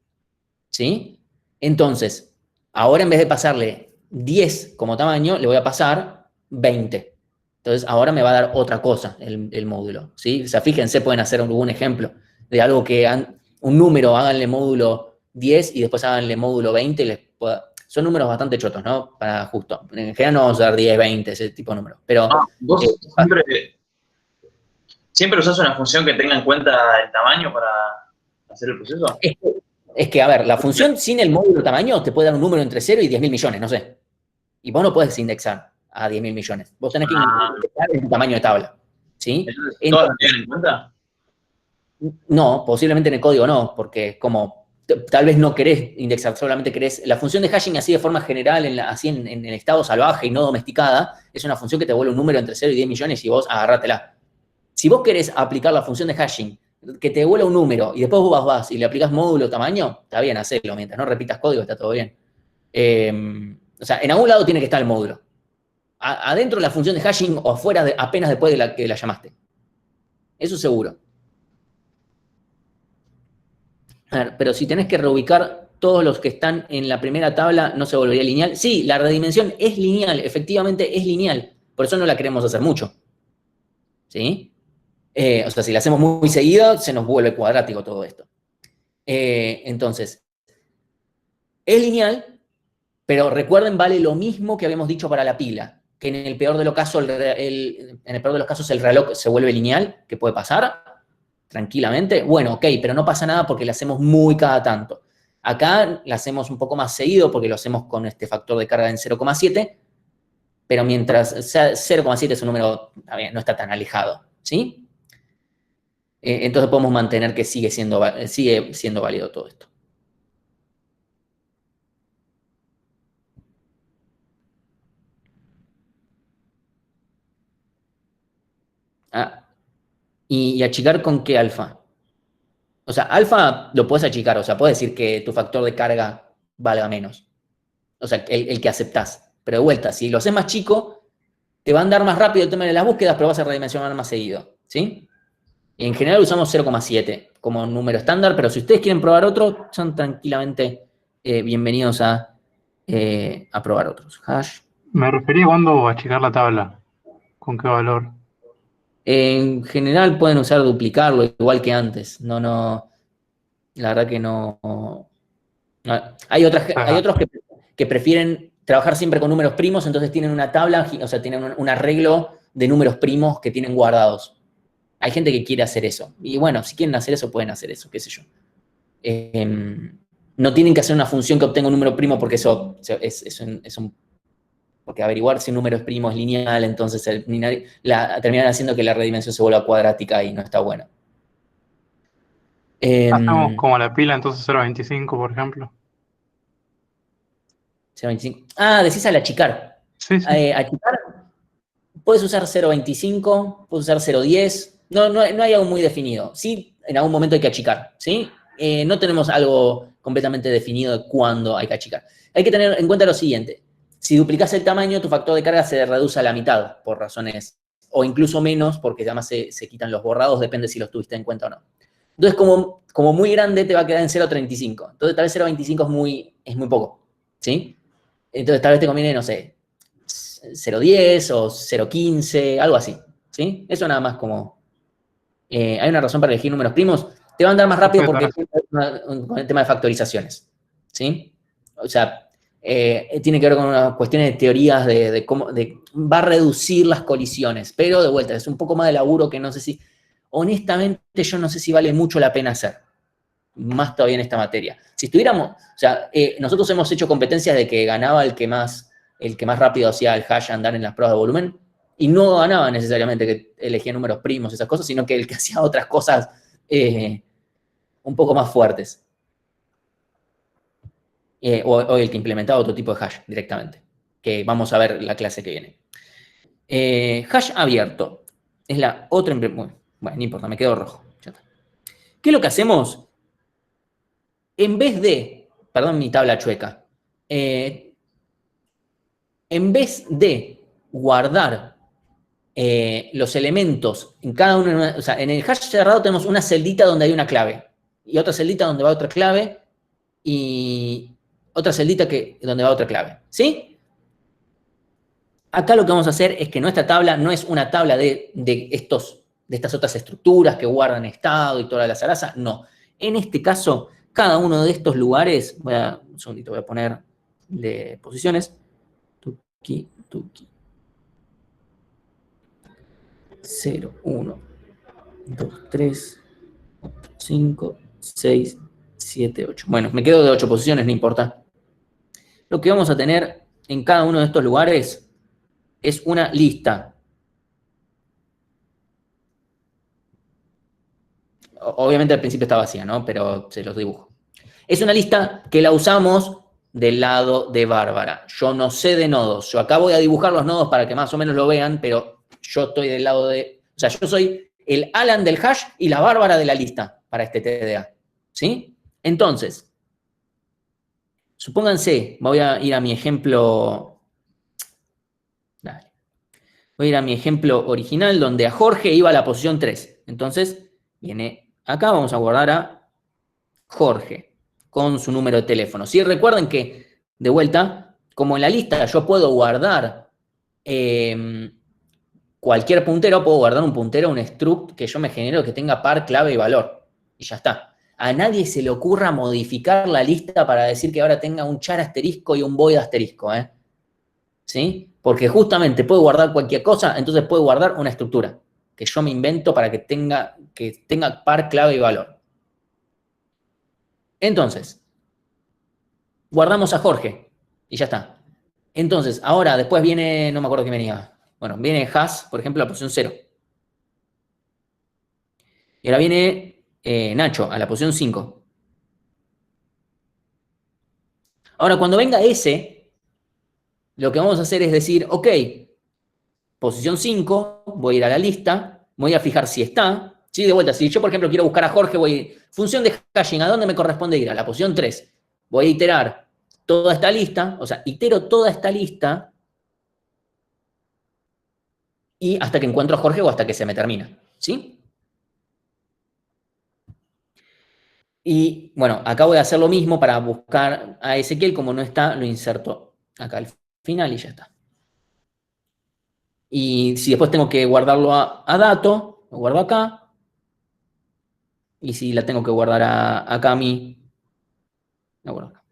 ¿Sí? Entonces, ahora en vez de pasarle 10 como tamaño, le voy a pasar 20. Entonces, ahora me va a dar otra cosa el módulo. ¿Sí? O sea, fíjense, pueden hacer algún ejemplo de algo que un número, háganle módulo 10 y después háganle módulo 20 y les pueda... Son números bastante chotos, ¿no? Para justo. En general no vamos a dar 10, 20, ese tipo de números. Pero, ¿Vos siempre usás una función que tenga en cuenta el tamaño para hacer el proceso? Es que, a ver, la función sin el módulo tamaño te puede dar un número entre 0 y 10.000 millones, no sé. Y vos no puedes indexar a 10.000 millones. Vos tenés que indexar el tamaño de tabla. ¿Sí? ¿Todas las tienen en cuenta? No, posiblemente en el código no, porque como tal vez no querés indexar, solamente querés... La función de hashing así de forma general, así en el estado salvaje y no domesticada, es una función que te vuelve un número entre 0 y 10 millones y vos agarrátela. Si vos querés aplicar la función de hashing, que te devuelva un número y después vos vas y le aplicás módulo tamaño, está bien, hacelo. Mientras no repitas código, está todo bien. O sea, en algún lado tiene que estar el módulo. Adentro de la función de hashing o afuera apenas después de que la llamaste. Eso seguro. A ver, pero si tenés que reubicar todos los que están en la primera tabla no se volvería lineal. Sí, la redimensión es lineal, efectivamente es lineal, por eso no la queremos hacer mucho. ¿Sí? O sea, si la hacemos muy seguido, se nos vuelve cuadrático todo esto. Entonces, es lineal, pero recuerden, vale lo mismo que habíamos dicho para la pila, que en el peor de los casos, el reloj se vuelve lineal, que puede pasar tranquilamente. Bueno, ok, pero no pasa nada porque la hacemos muy cada tanto. Acá la hacemos un poco más seguido porque lo hacemos con este factor de carga en 0,7, pero mientras 0,7 es un número, no está tan alejado, ¿sí? Entonces podemos mantener que sigue siendo válido todo esto. ¿Y achicar con qué alfa? O sea, alfa lo puedes achicar, o sea, puedes decir que tu factor de carga valga menos. O sea, el que aceptás. Pero de vuelta, si lo haces más chico, te va a andar más rápido el tema de las búsquedas, pero vas a redimensionar más seguido, ¿sí? En general usamos 0,7 como número estándar, pero si ustedes quieren probar otro, son tranquilamente bienvenidos a probar otros. Hash. Me refería cuando achicar la tabla. ¿Con qué valor? En general pueden usar duplicarlo igual que antes. No, la verdad que no. Hay otros que prefieren trabajar siempre con números primos, entonces tienen una tabla, o sea, tienen un arreglo de números primos que tienen guardados. Hay gente que quiere hacer eso. Y bueno, si quieren hacer eso, pueden hacer eso, qué sé yo. No tienen que hacer una función que obtenga un número primo porque eso porque averiguar si un número es primo es lineal, entonces terminan haciendo que la redimensión se vuelva cuadrática y no está bueno. Hacemos como la pila, entonces 0,25, por ejemplo. 0,25. Decís al achicar. Sí, sí. Achicar, puedes usar 0,25, puedes usar 0,10. No hay algo muy definido. Sí, en algún momento hay que achicar, ¿sí? No tenemos algo completamente definido de cuándo hay que achicar. Hay que tener en cuenta lo siguiente. Si duplicas el tamaño, tu factor de carga se reduce a la mitad por razones, o incluso menos, porque además se quitan los borrados, depende si los tuviste en cuenta o no. Entonces, como muy grande, te va a quedar en 0,35. Entonces, tal vez 0,25 es muy poco, ¿sí? Entonces, tal vez te conviene, no sé, 0,10 o 0,15, algo así, ¿sí? Eso nada más como... hay una razón para elegir números primos. Te va a andar más rápido porque con el tema de factorizaciones, ¿sí? O sea, tiene que ver con unas cuestiones de teorías de cómo... va a reducir las colisiones, pero de vuelta, es un poco más de laburo que no sé si... Honestamente, yo no sé si vale mucho la pena hacer. Más todavía en esta materia. Si estuviéramos... O sea, nosotros hemos hecho competencias de que ganaba el que más rápido hacía el hash andar en las pruebas de volumen, y no ganaba necesariamente que elegía números primos, esas cosas, sino que el que hacía otras cosas un poco más fuertes. O el que implementaba otro tipo de hash directamente, que vamos a ver la clase que viene. Hash abierto. Es la otra... Bueno, no importa, me quedo rojo. Ya está. ¿Qué es lo que hacemos? En vez de... Perdón mi tabla chueca. En vez de guardar los elementos en cada uno... O sea, en el hash cerrado tenemos una celdita donde hay una clave. Y otra celdita donde va otra clave. Y otra celdita donde va otra clave. ¿Sí? Acá lo que vamos a hacer es que nuestra tabla no es una tabla de estas otras estructuras que guardan estado y toda la zaraza. No. En este caso, cada uno de estos lugares, un segundito, voy a poner de posiciones. Tuki, tuki. 0, 1, 2, 3, 4, 5, 6, 7, 8. Bueno, me quedo de 8 posiciones, no importa. Lo que vamos a tener en cada uno de estos lugares es una lista. Obviamente al principio está vacía, ¿no? Pero se los dibujo. Es una lista que la usamos del lado de Bárbara. Yo no sé de nodos. Yo acá voy a dibujar los nodos para que más o menos lo vean, pero yo estoy del lado de... O sea, yo soy el Alan del hash y la Bárbara de la lista para este TDA. ¿Sí? Entonces, supónganse, voy a ir a mi ejemplo... Dale. Voy a ir a mi ejemplo original donde a Jorge iba a la posición 3. Entonces, viene acá, vamos a guardar a Jorge. con su número de teléfono. ¿Sí? Recuerden que, de vuelta, como en la lista yo puedo guardar cualquier puntero, puedo guardar un puntero, un struct que yo me genero que tenga par, clave y valor. Y ya está. A nadie se le ocurra modificar la lista para decir que ahora tenga un char asterisco y un void asterisco, ¿eh? ¿Sí? Porque justamente puedo guardar cualquier cosa, entonces puedo guardar una estructura que yo me invento para que tenga par, clave y valor. Entonces, guardamos a Jorge y ya está. Entonces, ahora después viene, no me acuerdo qué venía. Bueno, viene Has, por ejemplo, a la posición 0. Y ahora viene Nacho a la posición 5. Ahora, cuando venga ese, lo que vamos a hacer es decir, ok, posición 5, voy a ir a la lista, voy a fijar si está. ¿Sí? De vuelta, si yo, por ejemplo, quiero buscar a Jorge, función de hashing, ¿a dónde me corresponde ir? A la posición 3. Voy a iterar toda esta lista, o sea, itero toda esta lista y hasta que encuentro a Jorge o hasta que se me termina. ¿Sí? Y bueno, acá voy a hacer lo mismo para buscar a Ezequiel, como no está, lo inserto acá al final y ya está. Y si después tengo que guardarlo a dato, lo guardo acá. Y si la tengo que guardar a Cami, la guardo acá.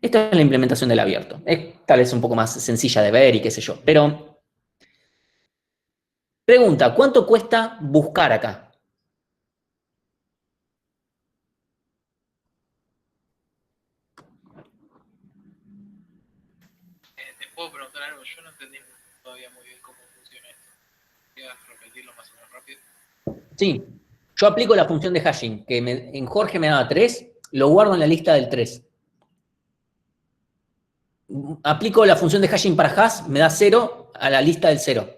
Esta es la implementación del abierto. Es tal vez un poco más sencilla de ver y qué sé yo. Pero, pregunta, ¿cuánto cuesta buscar acá? ¿Te puedo preguntar algo? Yo no entendí todavía muy bien cómo funciona esto. ¿Quieres repetirlo más o menos rápido? Sí. Yo aplico la función de hashing, que en Jorge me daba 3, lo guardo en la lista del 3. Aplico la función de hashing para hash, me da 0 a la lista del 0.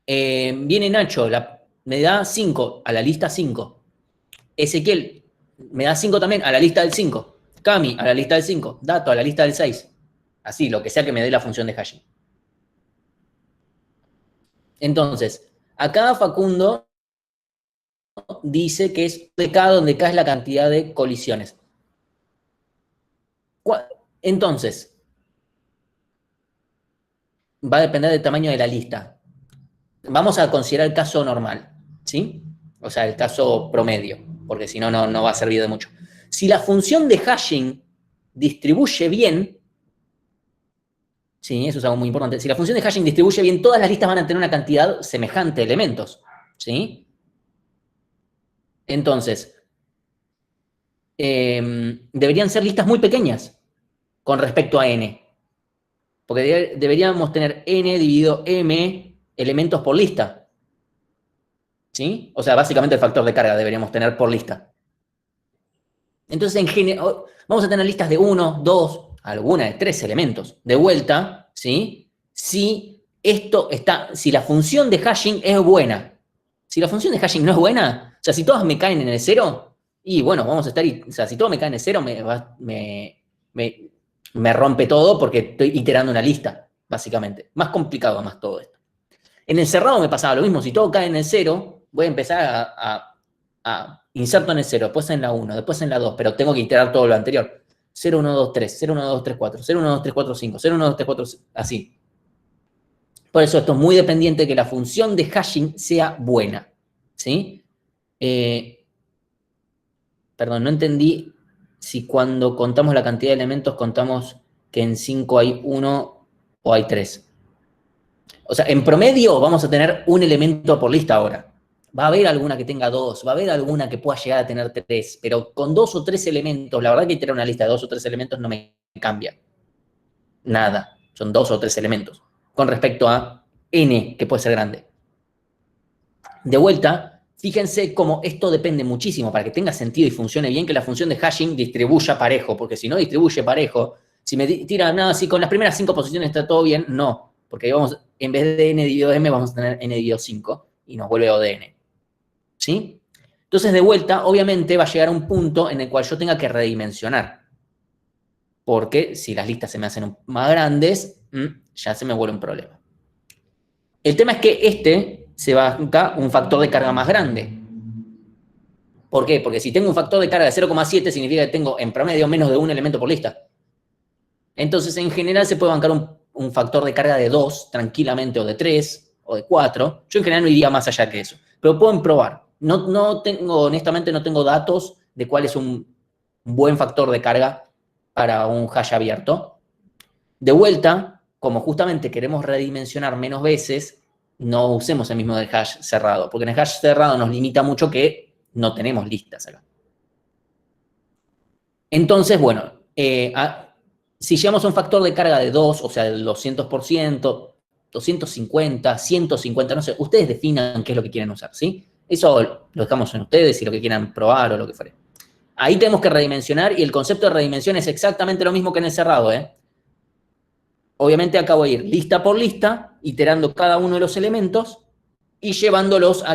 Viene Nacho, me da 5 a la lista 5. Ezequiel me da 5 también a la lista del 5. Cami a la lista del 5. Dato a la lista del 6. Así, lo que sea que me dé la función de hashing. Entonces, acá Facundo dice que es de K donde K es la cantidad de colisiones. Entonces, va a depender del tamaño de la lista. Vamos a considerar el caso normal, ¿sí? O sea, el caso promedio, porque si no, no va a servir de mucho. Si la función de hashing distribuye bien, sí, eso es algo muy importante. Si la función de hashing distribuye bien, todas las listas van a tener una cantidad semejante de elementos, ¿sí? Entonces, deberían ser listas muy pequeñas con respecto a n. Porque deberíamos tener n dividido m elementos por lista. ¿Sí? O sea, básicamente el factor de carga deberíamos tener por lista. Entonces, en general, vamos a tener listas de 1, 2, alguna de 3 elementos. De vuelta, ¿sí? Si la función de hashing es buena. Si la función de hashing no es buena, o sea, si todas me caen en el 0, y bueno, vamos a estar, o sea, si todo me cae en el 0, me rompe todo porque estoy iterando una lista, básicamente. Más complicado más todo esto. En el cerrado me pasaba lo mismo. Si todo cae en el 0, voy a empezar a inserto en el 0, después en la 1, después en la 2, pero tengo que iterar todo lo anterior. 0, 1, 2, 3, 0, 1, 2, 3, 4, 0, 1, 2, 3, 4, 5, 0, 1, 2, 3, 4, así. Por eso esto es muy dependiente de que la función de hashing sea buena, ¿sí? Perdón, no entendí si cuando contamos la cantidad de elementos contamos que en 5 hay 1 o hay 3. O sea, en promedio vamos a tener un elemento por lista ahora. Va a haber alguna que tenga 2, va a haber alguna que pueda llegar a tener 3, pero con 2 o 3 elementos, la verdad que tener una lista de 2 o 3 elementos no me cambia. Nada, son 2 o 3 elementos. Con respecto a n, que puede ser grande. De vuelta, fíjense cómo esto depende muchísimo para que tenga sentido y funcione bien que la función de hashing distribuya parejo, porque si no distribuye parejo, si me tira nada, si con las primeras 5 posiciones está todo bien, no, porque vamos, en vez de n dividido m, vamos a tener n dividido 5 y nos vuelve O de n. ¿Sí? Entonces, de vuelta, obviamente va a llegar a un punto en el cual yo tenga que redimensionar. Porque si las listas se me hacen más grandes, ya se me vuelve un problema. El tema es que se banca un factor de carga más grande. ¿Por qué? Porque si tengo un factor de carga de 0,7 significa que tengo en promedio menos de un elemento por lista. Entonces, en general se puede bancar un factor de carga de 2 tranquilamente, o de 3, o de 4. Yo en general no iría más allá que eso. Pero pueden probar. Honestamente, no tengo datos de cuál es un buen factor de carga para un hash abierto. De vuelta, como justamente queremos redimensionar menos veces, no usemos el mismo del hash cerrado, porque en el hash cerrado nos limita mucho que no tenemos listas acá. Entonces, bueno, si llevamos un factor de carga de 2, o sea, del 200%, 250, 150, no sé, ustedes definan qué es lo que quieren usar, ¿sí? Eso lo dejamos en ustedes y lo que quieran probar o lo que fuere. Ahí tenemos que redimensionar y el concepto de redimensión es exactamente lo mismo que en el cerrado, ¿eh? Obviamente acá voy a ir lista por lista, iterando cada uno de los elementos y llevándolos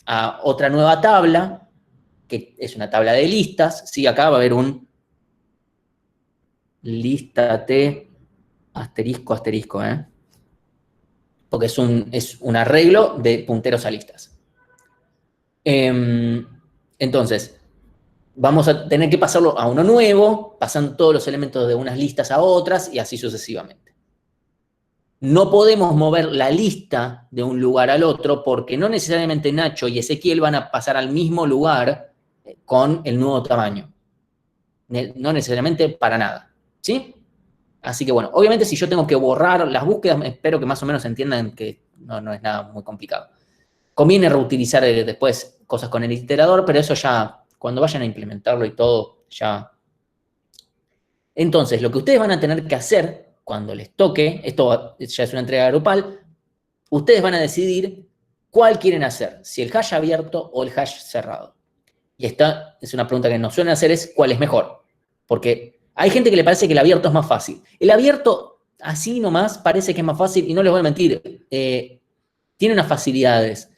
a otra nueva tabla, que es una tabla de listas, ¿sí? Acá va a haber un lista T asterisco asterisco, ¿eh? Porque es un arreglo de punteros a listas. Entonces, vamos a tener que pasarlo a uno nuevo, pasando todos los elementos de unas listas a otras y así sucesivamente. No podemos mover la lista de un lugar al otro porque no necesariamente Nacho y Ezequiel van a pasar al mismo lugar con el nuevo tamaño. No necesariamente para nada, ¿sí? Así que bueno, obviamente si yo tengo que borrar las búsquedas, espero que más o menos entiendan que no es nada muy complicado. Conviene reutilizar después cosas con el iterador, pero eso ya, cuando vayan a implementarlo y todo, ya. Entonces, lo que ustedes van a tener que hacer cuando les toque, esto ya es una entrega grupal, ustedes van a decidir cuál quieren hacer, si el hash abierto o el hash cerrado. Y esta es una pregunta que nos suelen hacer, es ¿cuál es mejor? Porque hay gente que le parece que el abierto es más fácil. El abierto, así nomás, parece que es más fácil, y no les voy a mentir, tiene unas facilidades.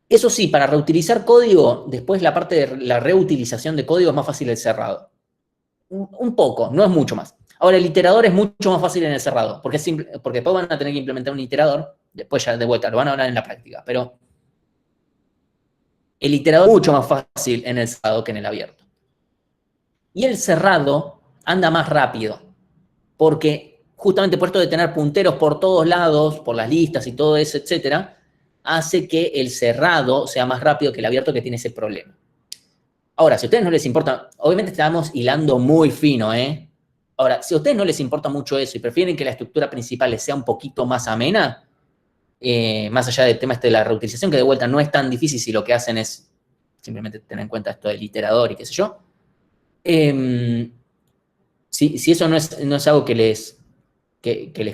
Eso sí, para reutilizar código, después la parte de la reutilización de código es más fácil el cerrado. Un poco, no es mucho más. Ahora, el iterador es mucho más fácil en el cerrado, porque después van a tener que implementar un iterador, después ya de vuelta, lo van a hablar en la práctica, pero el iterador es mucho más fácil en el cerrado que en el abierto. Y el cerrado anda más rápido, porque justamente por esto de tener punteros por todos lados, por las listas y todo eso, etcétera, hace que el cerrado sea más rápido que el abierto, que tiene ese problema. Ahora, si a ustedes no les importa, obviamente estamos hilando muy fino, ¿eh? Ahora, si a ustedes no les importa mucho eso y prefieren que la estructura principal les sea un poquito más amena, más allá del tema de la reutilización, que de vuelta no es tan difícil si lo que hacen es simplemente tener en cuenta esto del iterador y qué sé yo, si eso no es algo que les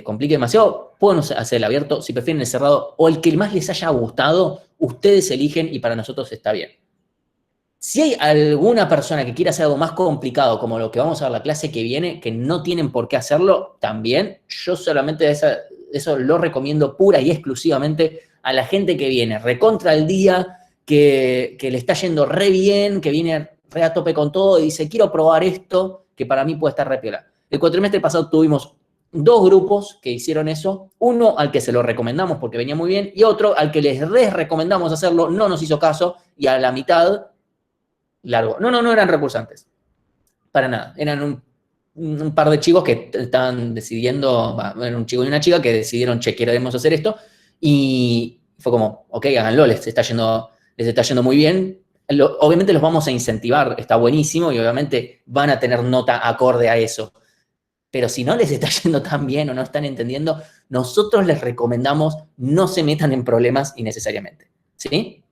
complique demasiado, pueden hacer el abierto. Si prefieren el cerrado o el que más les haya gustado, ustedes eligen y para nosotros está bien. Si hay alguna persona que quiera hacer algo más complicado, como lo que vamos a ver la clase que viene, que no tienen por qué hacerlo, también, yo solamente eso lo recomiendo pura y exclusivamente a la gente que viene recontra el día, que le está yendo re bien, que viene re a tope con todo y dice, quiero probar esto, que para mí puede estar re piola. El cuatrimestre pasado tuvimos 2 grupos que hicieron eso, uno al que se lo recomendamos porque venía muy bien, y otro al que les recomendamos hacerlo, no nos hizo caso, y a la mitad largo. No eran recursantes. Para nada. Eran un par de chicos que estaban decidiendo, eran un chico y una chica que decidieron, che, queremos hacer esto, y fue como, ok, háganlo, les está yendo muy bien. Obviamente los vamos a incentivar, está buenísimo, y obviamente van a tener nota acorde a eso. Pero si no les está yendo tan bien o no están entendiendo, nosotros les recomendamos no se metan en problemas innecesariamente. ¿Sí?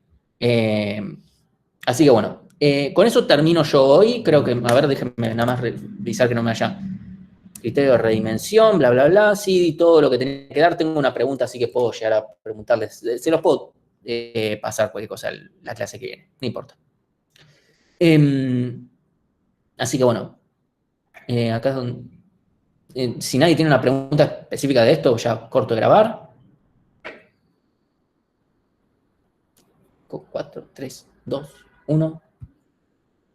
Así que bueno, con eso termino yo hoy. Creo que, a ver, déjenme nada más revisar que no me haya criterio de redimensión, bla, bla, bla. Sí, todo lo que tenía que dar. Tengo una pregunta, así que puedo llegar a preguntarles. Se los puedo pasar cualquier cosa la clase que viene. No importa. Así que bueno, acá es donde... si nadie tiene una pregunta específica de esto, ya corto de grabar. 4, 3, 2, 1.